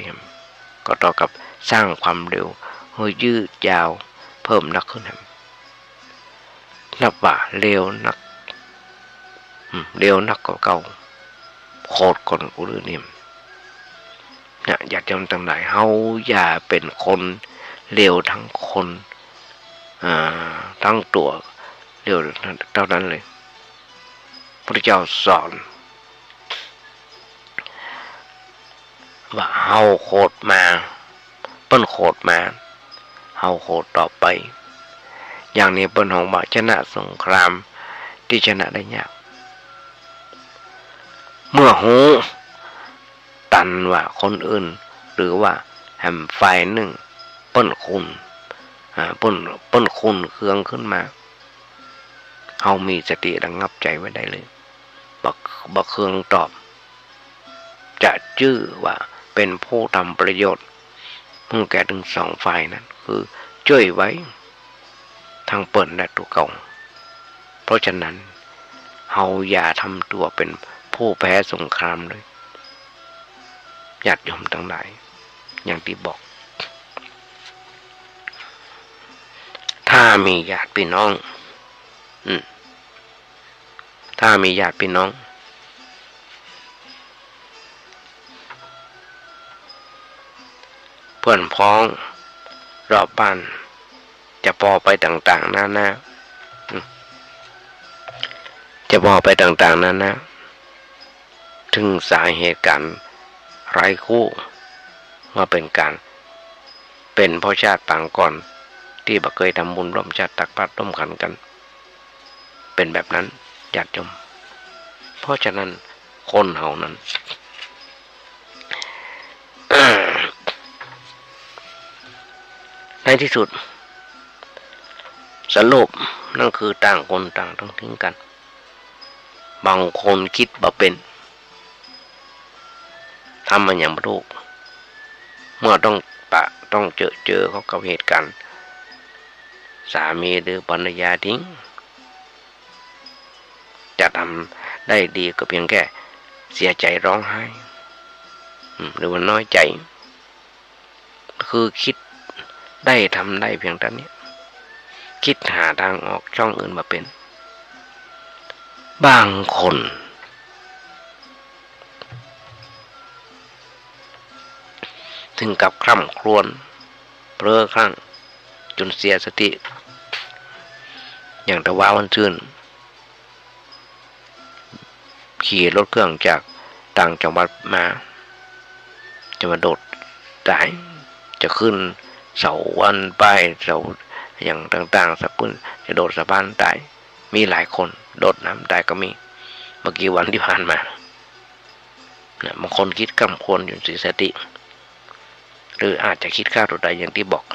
ก็ต่อกับสร้างความเร็วให้ยืดยาวเพิ่มนักขึ้นนับว่าเร็วนักกว่าเก่าโคตรคนกูรู้นิ่มเนี่ยอยากจำตั้งหลายเฮาอย่าเป็นคนเร็วทั้งคนทั้งตัวเร็วเท่านั้นเลยพระเจ้าสอนว่าเฮาโคตรมาเปิ้นโคตรมาเฮาโคตรต่อไปอย่างนี้เปิ้นของบ่าชนะสงครามที่ชนะได้ยากเมื่อหูตันว่าคนอื่นหรือว่าแหมฝ่ายหนึ่งเปิ้นคุณ ป้นคุณเครื่องขึ้นมาเอามีสติระงับใจไว้ได้เลยบักเครื่องตอบจะชื่อว่าเป็นผู้ทำประโยชน์มึงแก่ถึงสองฝ่ายนั้นคือช่วยไว้ทั้งเปิดและตัวเก่าเพราะฉะนั้นเฮาอย่าทำตัวเป็นผู้แพ้สงครามเลยญาติโยมทั้งหลายอย่างที่บอกถ้ามีญาติพี่น้องถ้ามีญาติพี่น้องเพื่อนพ้องรอบบ้านจะพอไปต่างๆนาจะพอไปต่างๆนาถึงสาเหตุการไร้คู่ว่าเป็นเพราะชาติต่างก่อนที่บ่เคยทำบุญร่วมชาติตักบาตรร่วมขันกันเป็นแบบนั้นญาติโยมเพราะฉะนั้นคนเฮานั้นในที่สุดสรุปนั่นคือต่างคนต่างต้องทิ้งกันบางคนคิดบ่เป็นทำมันอย่างไม่ถูกเมื่อต้องเจอเขากับเหตุการณ์สามีหรือภรรยาทิ้งจะทำได้ดีก็เพียงแค่เสียใจร้องไห้หรือว่าน้อยใจคือคิดได้ทำได้เพียงเท่านี้คิดหาทางออกช่องอื่นมาเป็นบางคนถึงกับคร่ำครวญเพ้อคลั่งจนเสียสติอย่างตะว้าวันชื่นขี่รถเครื่องจากต่างจังหวัดมาจะมาโดดตายจะขึ้นเสาวันป้ายเสาอย่างต่างๆสักปุ่นจะโดดสะพานตายมีหลายคนโดดน้ำตายก็มีเมื่อกี้วันที่ผ่านมาบางคนคิดกำควรจนเสียสติหรืออาจจะคิดฆ่าตัวตายอย่างที่บอก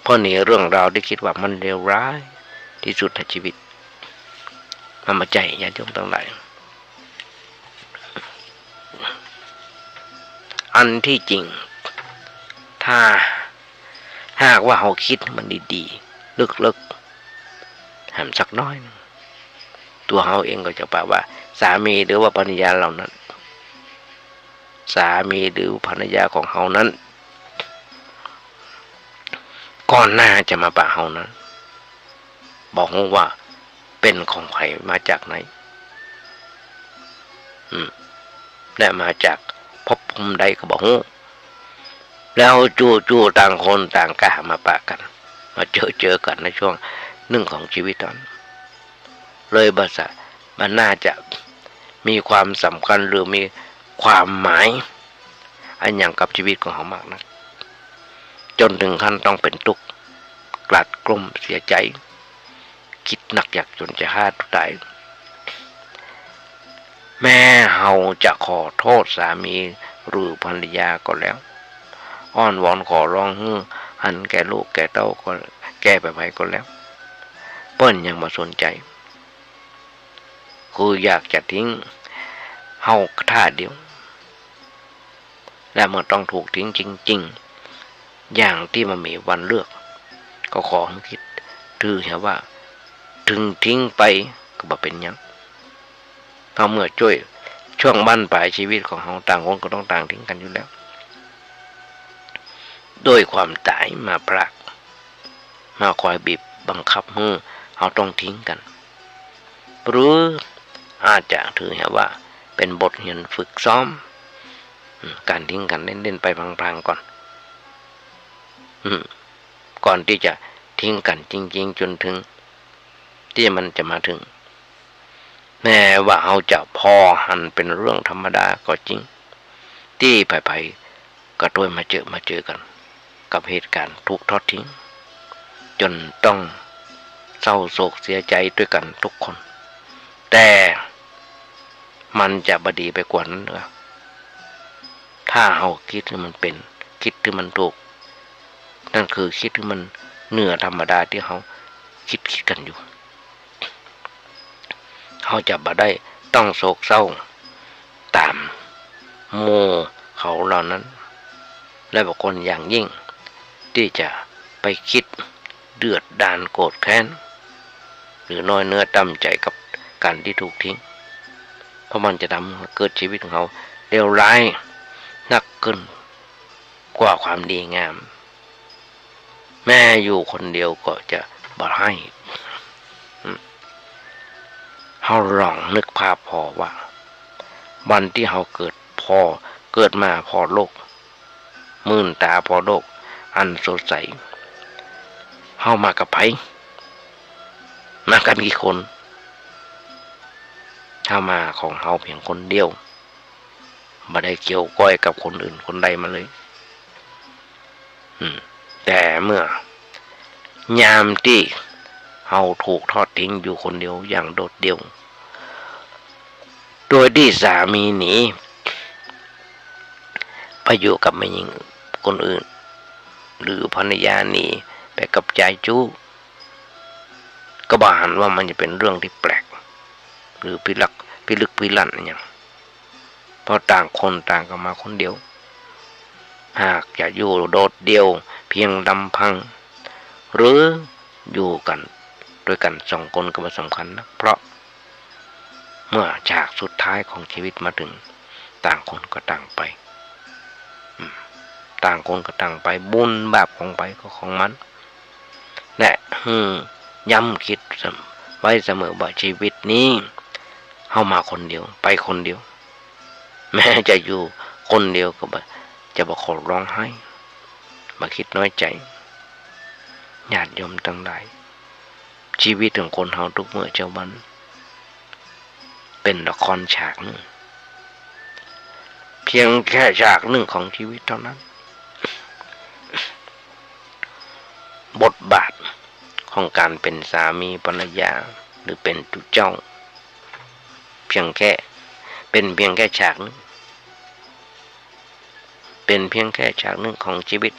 เพราะนี่เรื่องราวที่คิดว่ามันเลวร้ายที่สุดในชีวิตมาใจญาติโยมทั้งหลายอันที่จริงถ้าหากว่าเราคิดมันดีๆลึกๆหันสักน้อยนึงตัวเราเองก็จะแปลว่าสามีหรือว่าภรรยาเรานั้นสามีหรือภรรยาของเรานั้นก่อนหน้าจะมาปะเฮานั้นบอกว่าเป็นของใครมาจากไหนและมาจากภพภูมิใดก็บอกแล้วจู่ต่างคนต่างกล้ามาปะกันมาเจอกันในช่วงหนึ่งของชีวิตตอนเลยมันน่าจะมีความสำคัญหรือมีความหมายอันอย่างกับชีวิตของเขามากนะจนถึงขั้นต้องเป็นทุกข์กลัดกลุ้มเสียใจคิดหนักอยากจนจะฆ่าตัวตายแม่เฮาจะขอโทษสามีหรือภรรยาก็แล้วอ้อนวอนขอร้องหันแก่ลูกแก่เต้าก็แก้ไปก็แล้วเปิ้นยังมาสนใจคืออยากจะทิ้งเฮาท่าเดียวและมันต้องถูกทิ้งจริงๆอย่างที่มันมีวันเลือกก็ขอให้คิดถือว่าถึงทิ้งไปก็บ่เป็นหยังเพราะเมื่อช่วงบั้นปลายชีวิตของเราต่างคนก็ต้องต่างทิ้งกันอยู่แล้วด้วยความตายมาพรากมาคอยบีบบังคับให้เราต้องทิ้งกันหรืออาจจะถือว่าเป็นบทเรียนฝึกซ้อมการทิ้งกันเล่นๆไปพลางๆก่อนก่อนที่จะทิ้งกันจริงๆจนถึงที่มันจะมาถึงแม้ว่าเราจะพอหันเป็นเรื่องธรรมดาก็จริงที่ไปก็โดยมาเจอกันกับเหตุการณ์ถูกทอดทิ้งจนต้องเศร้าโศกเสียใจด้วยกันทุกคนแต่มันจะบดีไปกว่านั้นเหรอถ้าเราคิดที่มันเป็นคิดที่มันถูกนั่นคือคิดที่มัน เนื้อธรรมดาที่เขาคิดกันอยู่เขาจะบ่ได้ต้องโศกเศร้าตามโมเขาเหล่านั้นและบุคคลอย่างยิ่งที่จะไปคิดเดือดดาลโกรธแค้นหรือน้อยเนื้อต่ำใจกับการที่ถูกทิ้งเพราะมันจะทำเกิดชีวิตของเขาเลวร้ายนักขึ้นกว่าความดีงามแม่อยู่คนเดียวก็จะบ่ให้เขาลองนึกภาพพอว่าวันที่เขาเกิดมาพอโลกมื่นตาพอโลกอันสดใสเขามากับไผมากันกี่คนถ้ามาของเขาเพียงคนเดียวไม่ได้เกี่ยวก้อยกับคนอื่นคนใดมาเลยแต่เมื่อยามที่เขาถูกทอดทิ้งอยู่คนเดียวอย่างโดดเดี่ยวโดยที่สามีหนีไปอยู่กับแม่หญิงคนอื่นหรือภรรยาหนีไปกับชายจู้ก็บ่หันว่ามันจะเป็นเรื่องที่แปลกหรือพิลึกพิลั่นอย่างเพราะต่างคนต่างก็มาคนเดียวหากจะอยู่โดดเดี่ยวเพียงลำพังหรืออยู่กันด้วยกันสองคนก็ไม่สำคัญนะเพราะเมื่อฉากสุดท้ายของชีวิตมาถึงต่างคนก็ต่างไปต่างคนก็ต่างไปบุญบาปของไปก็ของมันและย้ำคิดไว้เสมอว่าชีวิตนี้เข้ามาคนเดียวไปคนเดียวแม้จะอยู่คนเดียวก็จะบอกขอร้องไห้มาคิดน้อยใจญาติโยมทั้งหลายชีวิตของคนเฮาทุกเมื่อเจ้าวันเป็นละครฉากหนึ่งเพียงแค่ฉากหนึ่งของชีวิตเท่านั้นบทบาทของการเป็นสามีภรรยาหรือเป็นจุเจ้าเพียงแค่ฉากนึงเป็นเพียงแค่ฉากหนึ่งของชีวิต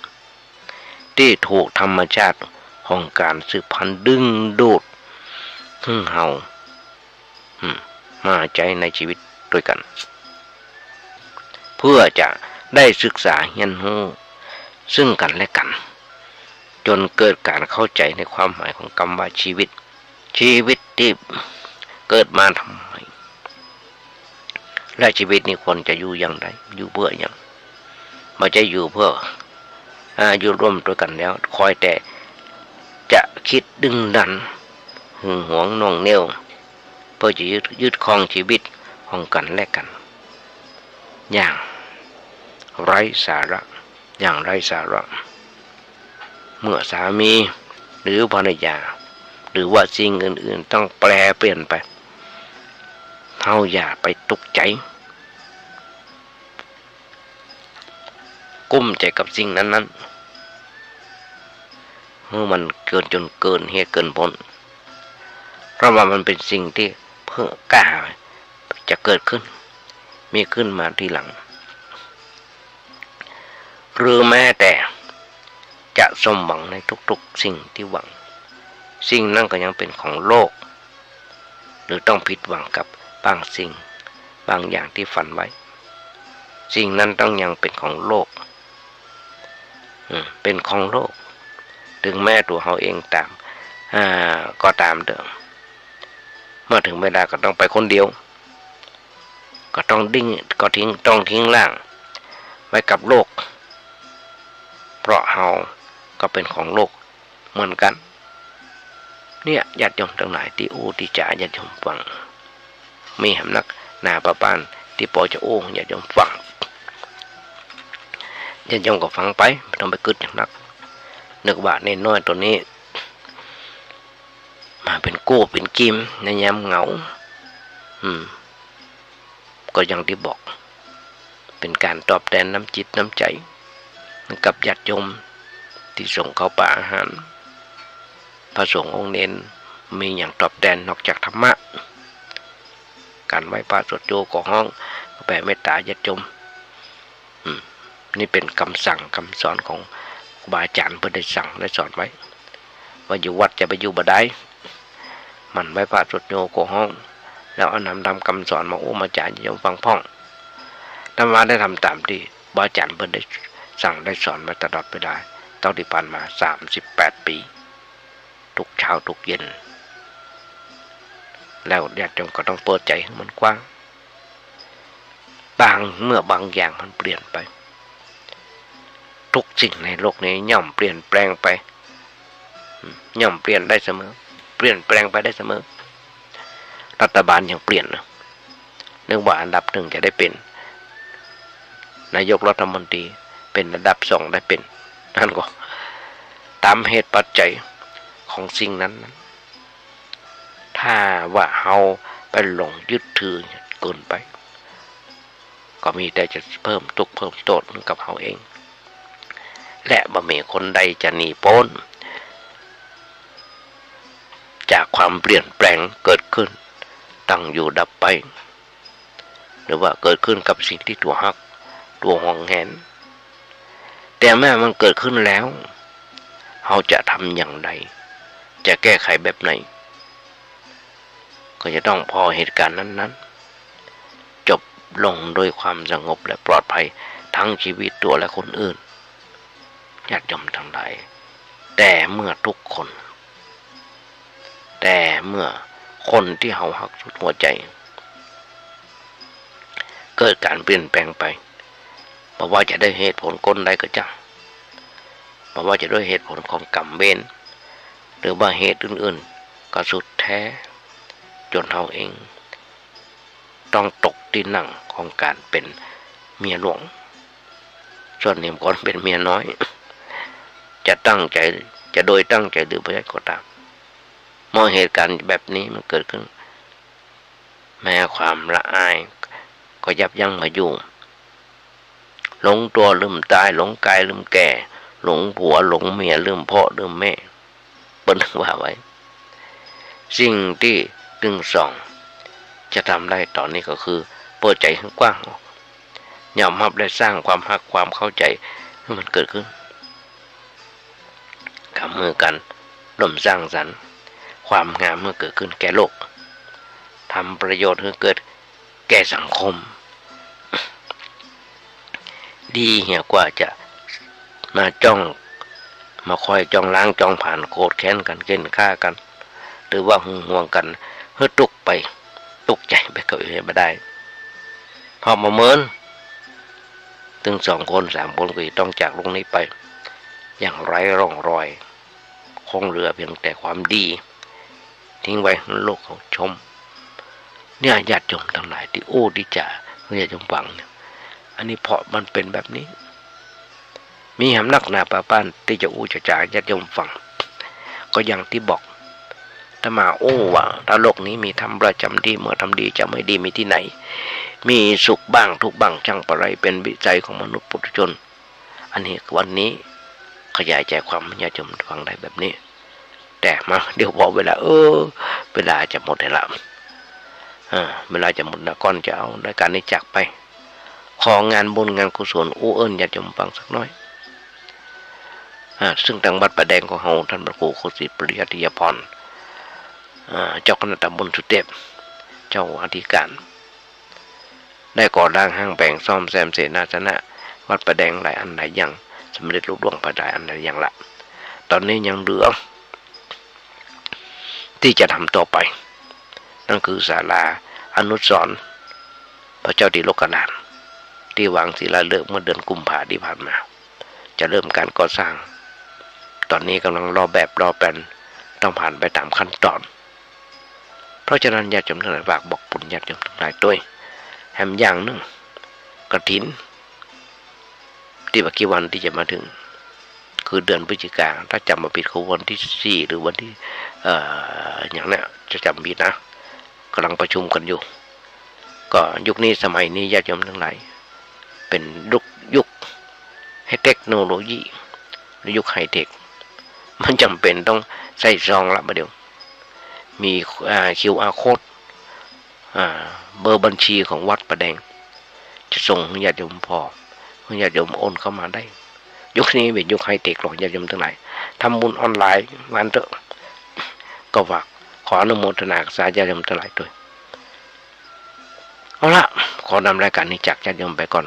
ที่ถูกธรรมชาติของการสืบพันธุ์ดึงดูดเฮามาใจในชีวิตด้วยกันเพื่อจะได้ศึกษาเรียนรู้ซึ่งกันและกันจนเกิดการเข้าใจในความหมายของคำว่าชีวิตที่เกิดมาทำไมและชีวิตนี้ควรจะอยู่อย่างไรอยู่เพื่ออย่างไม่ใช่อยู่เพื่ออยู่ร่วมด้วยกันแล้วคอยแต่จะคิดดึงดันหึงหวงน่วงเหนี่ยวเพื่อจะยึดครองชีวิตของกันและกันอย่างไร้สาระเมื่อสามีหรือภรรยาหรือว่าสิ่งอื่นๆต้องแปลเปลี่ยนไปเฮาอย่าไปตกใจกุ้มใจกับสิ่งนั้นเมื่อมันเกินจนเกินเหตุเกินผลเพราะว่ามันเป็นสิ่งที่เพิ่งกล้าจะเกิดขึ้นมีขึ้นมาทีหลังหรือแม้แต่จะสมหวังในทุกๆสิ่งที่หวังสิ่งนั้นก็ยังเป็นของโลกหรือต้องผิดหวังกับบางสิ่งบางอย่างที่ฝันไว้สิ่งนั้นต้องยังเป็นของโลกเป็นของโลกถึงแม้ตัวเขาเองตามก็ตามเดิมเมื่อถึงเวลาก็ต้องไปคนเดียวก็ต้องทิ้งร่างไว้กับโลกเพราะเขาก็เป็นของโลกเหมือนกันเนี่ยญาติโยมทั้งหลายที่ที่จ่าญาติโยมฟังมีหำนักนาประปานที่ปอจะญาติโยมฟังญาติโยมก็ฟังไปไม่ต้องไปกึดอย่างนักนึกว่าในน้อยตัวนี้มาเป็นกู้เป็นกิมในยามเหงาก็อย่างที่บอกเป็นการตอบแทนน้ำจิตน้ำใจกับญาติโยมที่ส่งเข้าป่าอาหารพระสงฆ์องค์เน้นมีอย่างตอบแทนนอกจากธรรมะการไหว้พระสวดโยก่อห้องแผ่เมตตาญาติโยมนี่เป็นคำสั่งคำสอนของครูบาอาจารย์เพื่อได้สั่งได้สอนไว้ ว่าอยู่วัดจะไปอยู่บ่ได้มันไม่พระสุดโยโกห้องแล้วเอานำทำคำสอนมาอาจารย์โยมฟังพ่องธรรมะได้ทำตามที่บาอาจารย์เพิ่นได้สั่งได้สอนมาตลอดไปได้ต้องที่ผ่านมา38 ปีทุกเช้าทุกเย็นแล้วญาติโยมก็ต้องเปิดใจให้มันกว้างเมื่อบางอย่างมันเปลี่ยนไปทุกสิ่งในโลกนี้ย่อมเปลี่ยนแปลงไปย่อมเปลี่ยนได้เสมอเปลี่ยนแปลงไปได้เสมอรัฐบาลยังเปลี่ยนนะเนื่องว่าอันดับ1จะได้เป็นนายกรัฐมนตรีเป็นอันดับ2ได้เป็นนั่นก็ตามเหตุปัจจัยของสิ่งนั้นถ้าว่าเฮาไปหลงยึดถือเกินไปก็มีแต่จะเพิ่มทุกข์เพิ่มโทษกับเฮาเองและบ่มีคนใดจะหนีพ้นจากความเปลี่ยนแปลงเกิดขึ้นตั้งอยู่ดับไปหรือว่าเกิดขึ้นกับสิ่งที่ตัวฮักตัวห่วงแหนแต่แม้มันเกิดขึ้นแล้วเราจะทำอย่างไรจะแก้ไขแบบไหนก็จะต้องพอเหตุการณ์นั้นๆจบลงโดยความสงบและปลอดภัยทั้งชีวิตตัวและคนอื่นญาติโยมทั้งหลายแต่เมื่อคนที่เฮาฮักสุดหัวใจเกิดการเปลี่ยนแปลงไปเพราะว่าจะได้เหตุผลกลใดก็จังเพราะว่าจะด้วยเหตุผลของกรรมเวรหรือว่าเหตุอื่นๆก็สุดแท้จนเฮาเองต้องตกที่นั่งของการเป็นเมียหลวงส่วนนี้ก่อนเป็นเมียน้อยจะตั้งใจจะโดยตั้งใจหรือไม่ก็ตามเมื่อเหตุการณ์แบบนี้มันเกิดขึ้นแม้ความละอายก็ยับยั้งมาอยู่หลงตัวลืมตายหลงกายลืมแก่หลงผัวหลงเมียลืมพ่อลืมแม่เปิ้นว่าไว้สิ่งที่จะทำได้ตอนนี้ก็คือเปิดใจให้กว้างยอมรับและสร้างความรักความเข้าใจให้มันเกิดขึ้นกำมือกันร่วมสร้างสรรค์ความงามเมื่อเกิดขึ้นแก่โลกทำประโยชน์ให้เกิดแก่สังคมดีเหี้ยกว่าจะมามาคอยจ้องล้างจ้องผ่านโกรธแค้นกันเกณฑ์ฆ่ากันหรือว่าห่วงกันเพื่อตุกใจไปกับอื่นไม่ได้พอมาเมินถึง2 คน3 คนก็ต้องจากโลกนี้ไปอย่างไร้ร่องรอยคงเหลือเพียงแต่ความดีทิ้งไว้ให้โลกเขาชมเนี่ยญาติโยมทั้งหลายที่ที่จะญาติโยมฟังเนี่ยอันนี้เพราะมันเป็นแบบนี้มีหำนักหนาป้าป้านที่จะจะจ่ายญาติโยมฟังก็อย่างที่บอกถ้ามาว่าถ้าโลกนี้มีทำประจำดีเมื่อทำดีจะไม่ดีมีที่ไหนมีสุขบ้างทุกข์บ้างช่างปะไรเป็นวิจัยของมนุษย์ปุถุชนอันนี้วันนี้ขยายใจความญาติโยมฟังได้แบบนี้แต่มาเดี๋ยวบอกเวลาเวลาจะหมดแล้วเวลาจะหมดแล้วก่อนจะเอารายการนี้จากไปของานบุญงานกุศลญาติโยมฟังสักน้อยซึ่งทางวัดประแดงของเฮาท่านพระครูโคสิปริยัติยพรเจ้าคณะตำบลสุเทพเจ้าอธิการได้ก่อร่างห้างแบ่งซ่อมแซมเสนาสนะวัดประแดงหลายอันหลายอย่างสำเร็จลุล่วงไปได้อันหลายอย่างละตอนนี้ยังเหลือที่จะทำต่อไปนั่นคือศาลาอนุสรณ์พระเจ้าดิโลกนาถที่วางศิลาฤกษ์เมื่อเดือนกุมภาพันธ์ที่ผ่านมาจะเริ่มการก่อสร้างตอนนี้กำลังรอแบบรอแปลนต้องผ่านไปตามขั้นตอนเพราะฉะนั้นญาติโยมทั้งหลายฝากบอกบุญญาติโยมทั้งหลายด้วยแถมอย่างนึงกฐินที่ปัจจุบันที่จะมาถึงคือเดือนพฤศจิกายนถ้าจำมาผิดคือวันที่4หรือวันที่อย่างนี้จะจำผิดนะกำลังประชุมกันอยู่ก็ยุคนี้สมัยนี้ญาติโยมทั้งหลายเป็นยุคให้เทคโนโลยีหรือยุคไฮเทคมันจำเป็นต้องใส่ซองละประเดี๋ยวมีQR code เบอร์บัญชีของวัดประแดงจะส่งญาติโยมญาติโยมโอนเข้ามาได้ยุคนี้เป็นยุคไฮเทคหรอกญาติโยมทั้งหลาย ทำบุญออนไลน์วันเถอะก็ฝากขออนุโมทนาสาญาติโยมทั้งหลายด้วยเอาละขอนำรายการนี้จากญาติโยมไปก่อน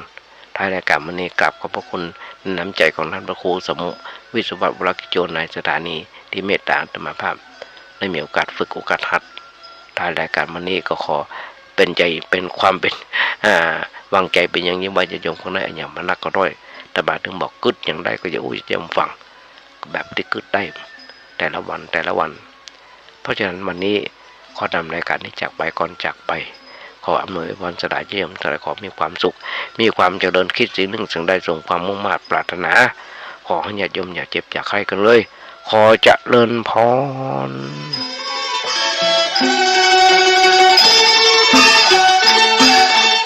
ท้ายรายการวันนี้กราบขอบพระคุณน้ำใจของท่านพระครูสมุวิศวะวรกิจโจในสถานีที่เมตตาธรรมภาพได้มีโอกาสฝึกโอกาสหัดท้ายรายการวันนี้ก็ขอเป็นใจเป็นความเป็นวางใจเป็นอย่างยิ่งว่าญาติโยมคนไหนอย่างมานักก็ร้อยแต่บาถึงบอกกึดอย่างไรก็จะอุ้ยจะฟังแบบที่กึดได้แต่ละวันเพราะฉะนั้นวันนี้ขอนำรายการนี้จากไปก่อนจากไปขออำนวยพรสลายเยี่ยมแต่ขอมีความสุขมีความเจริญคิดสิ่งหนึ่งสิ่งใดส่งความมุ่งมั่นปรารถนาขอให้ญาติโยมอย่าเจ็บอย่าไข้กันเลยขอเจริญพร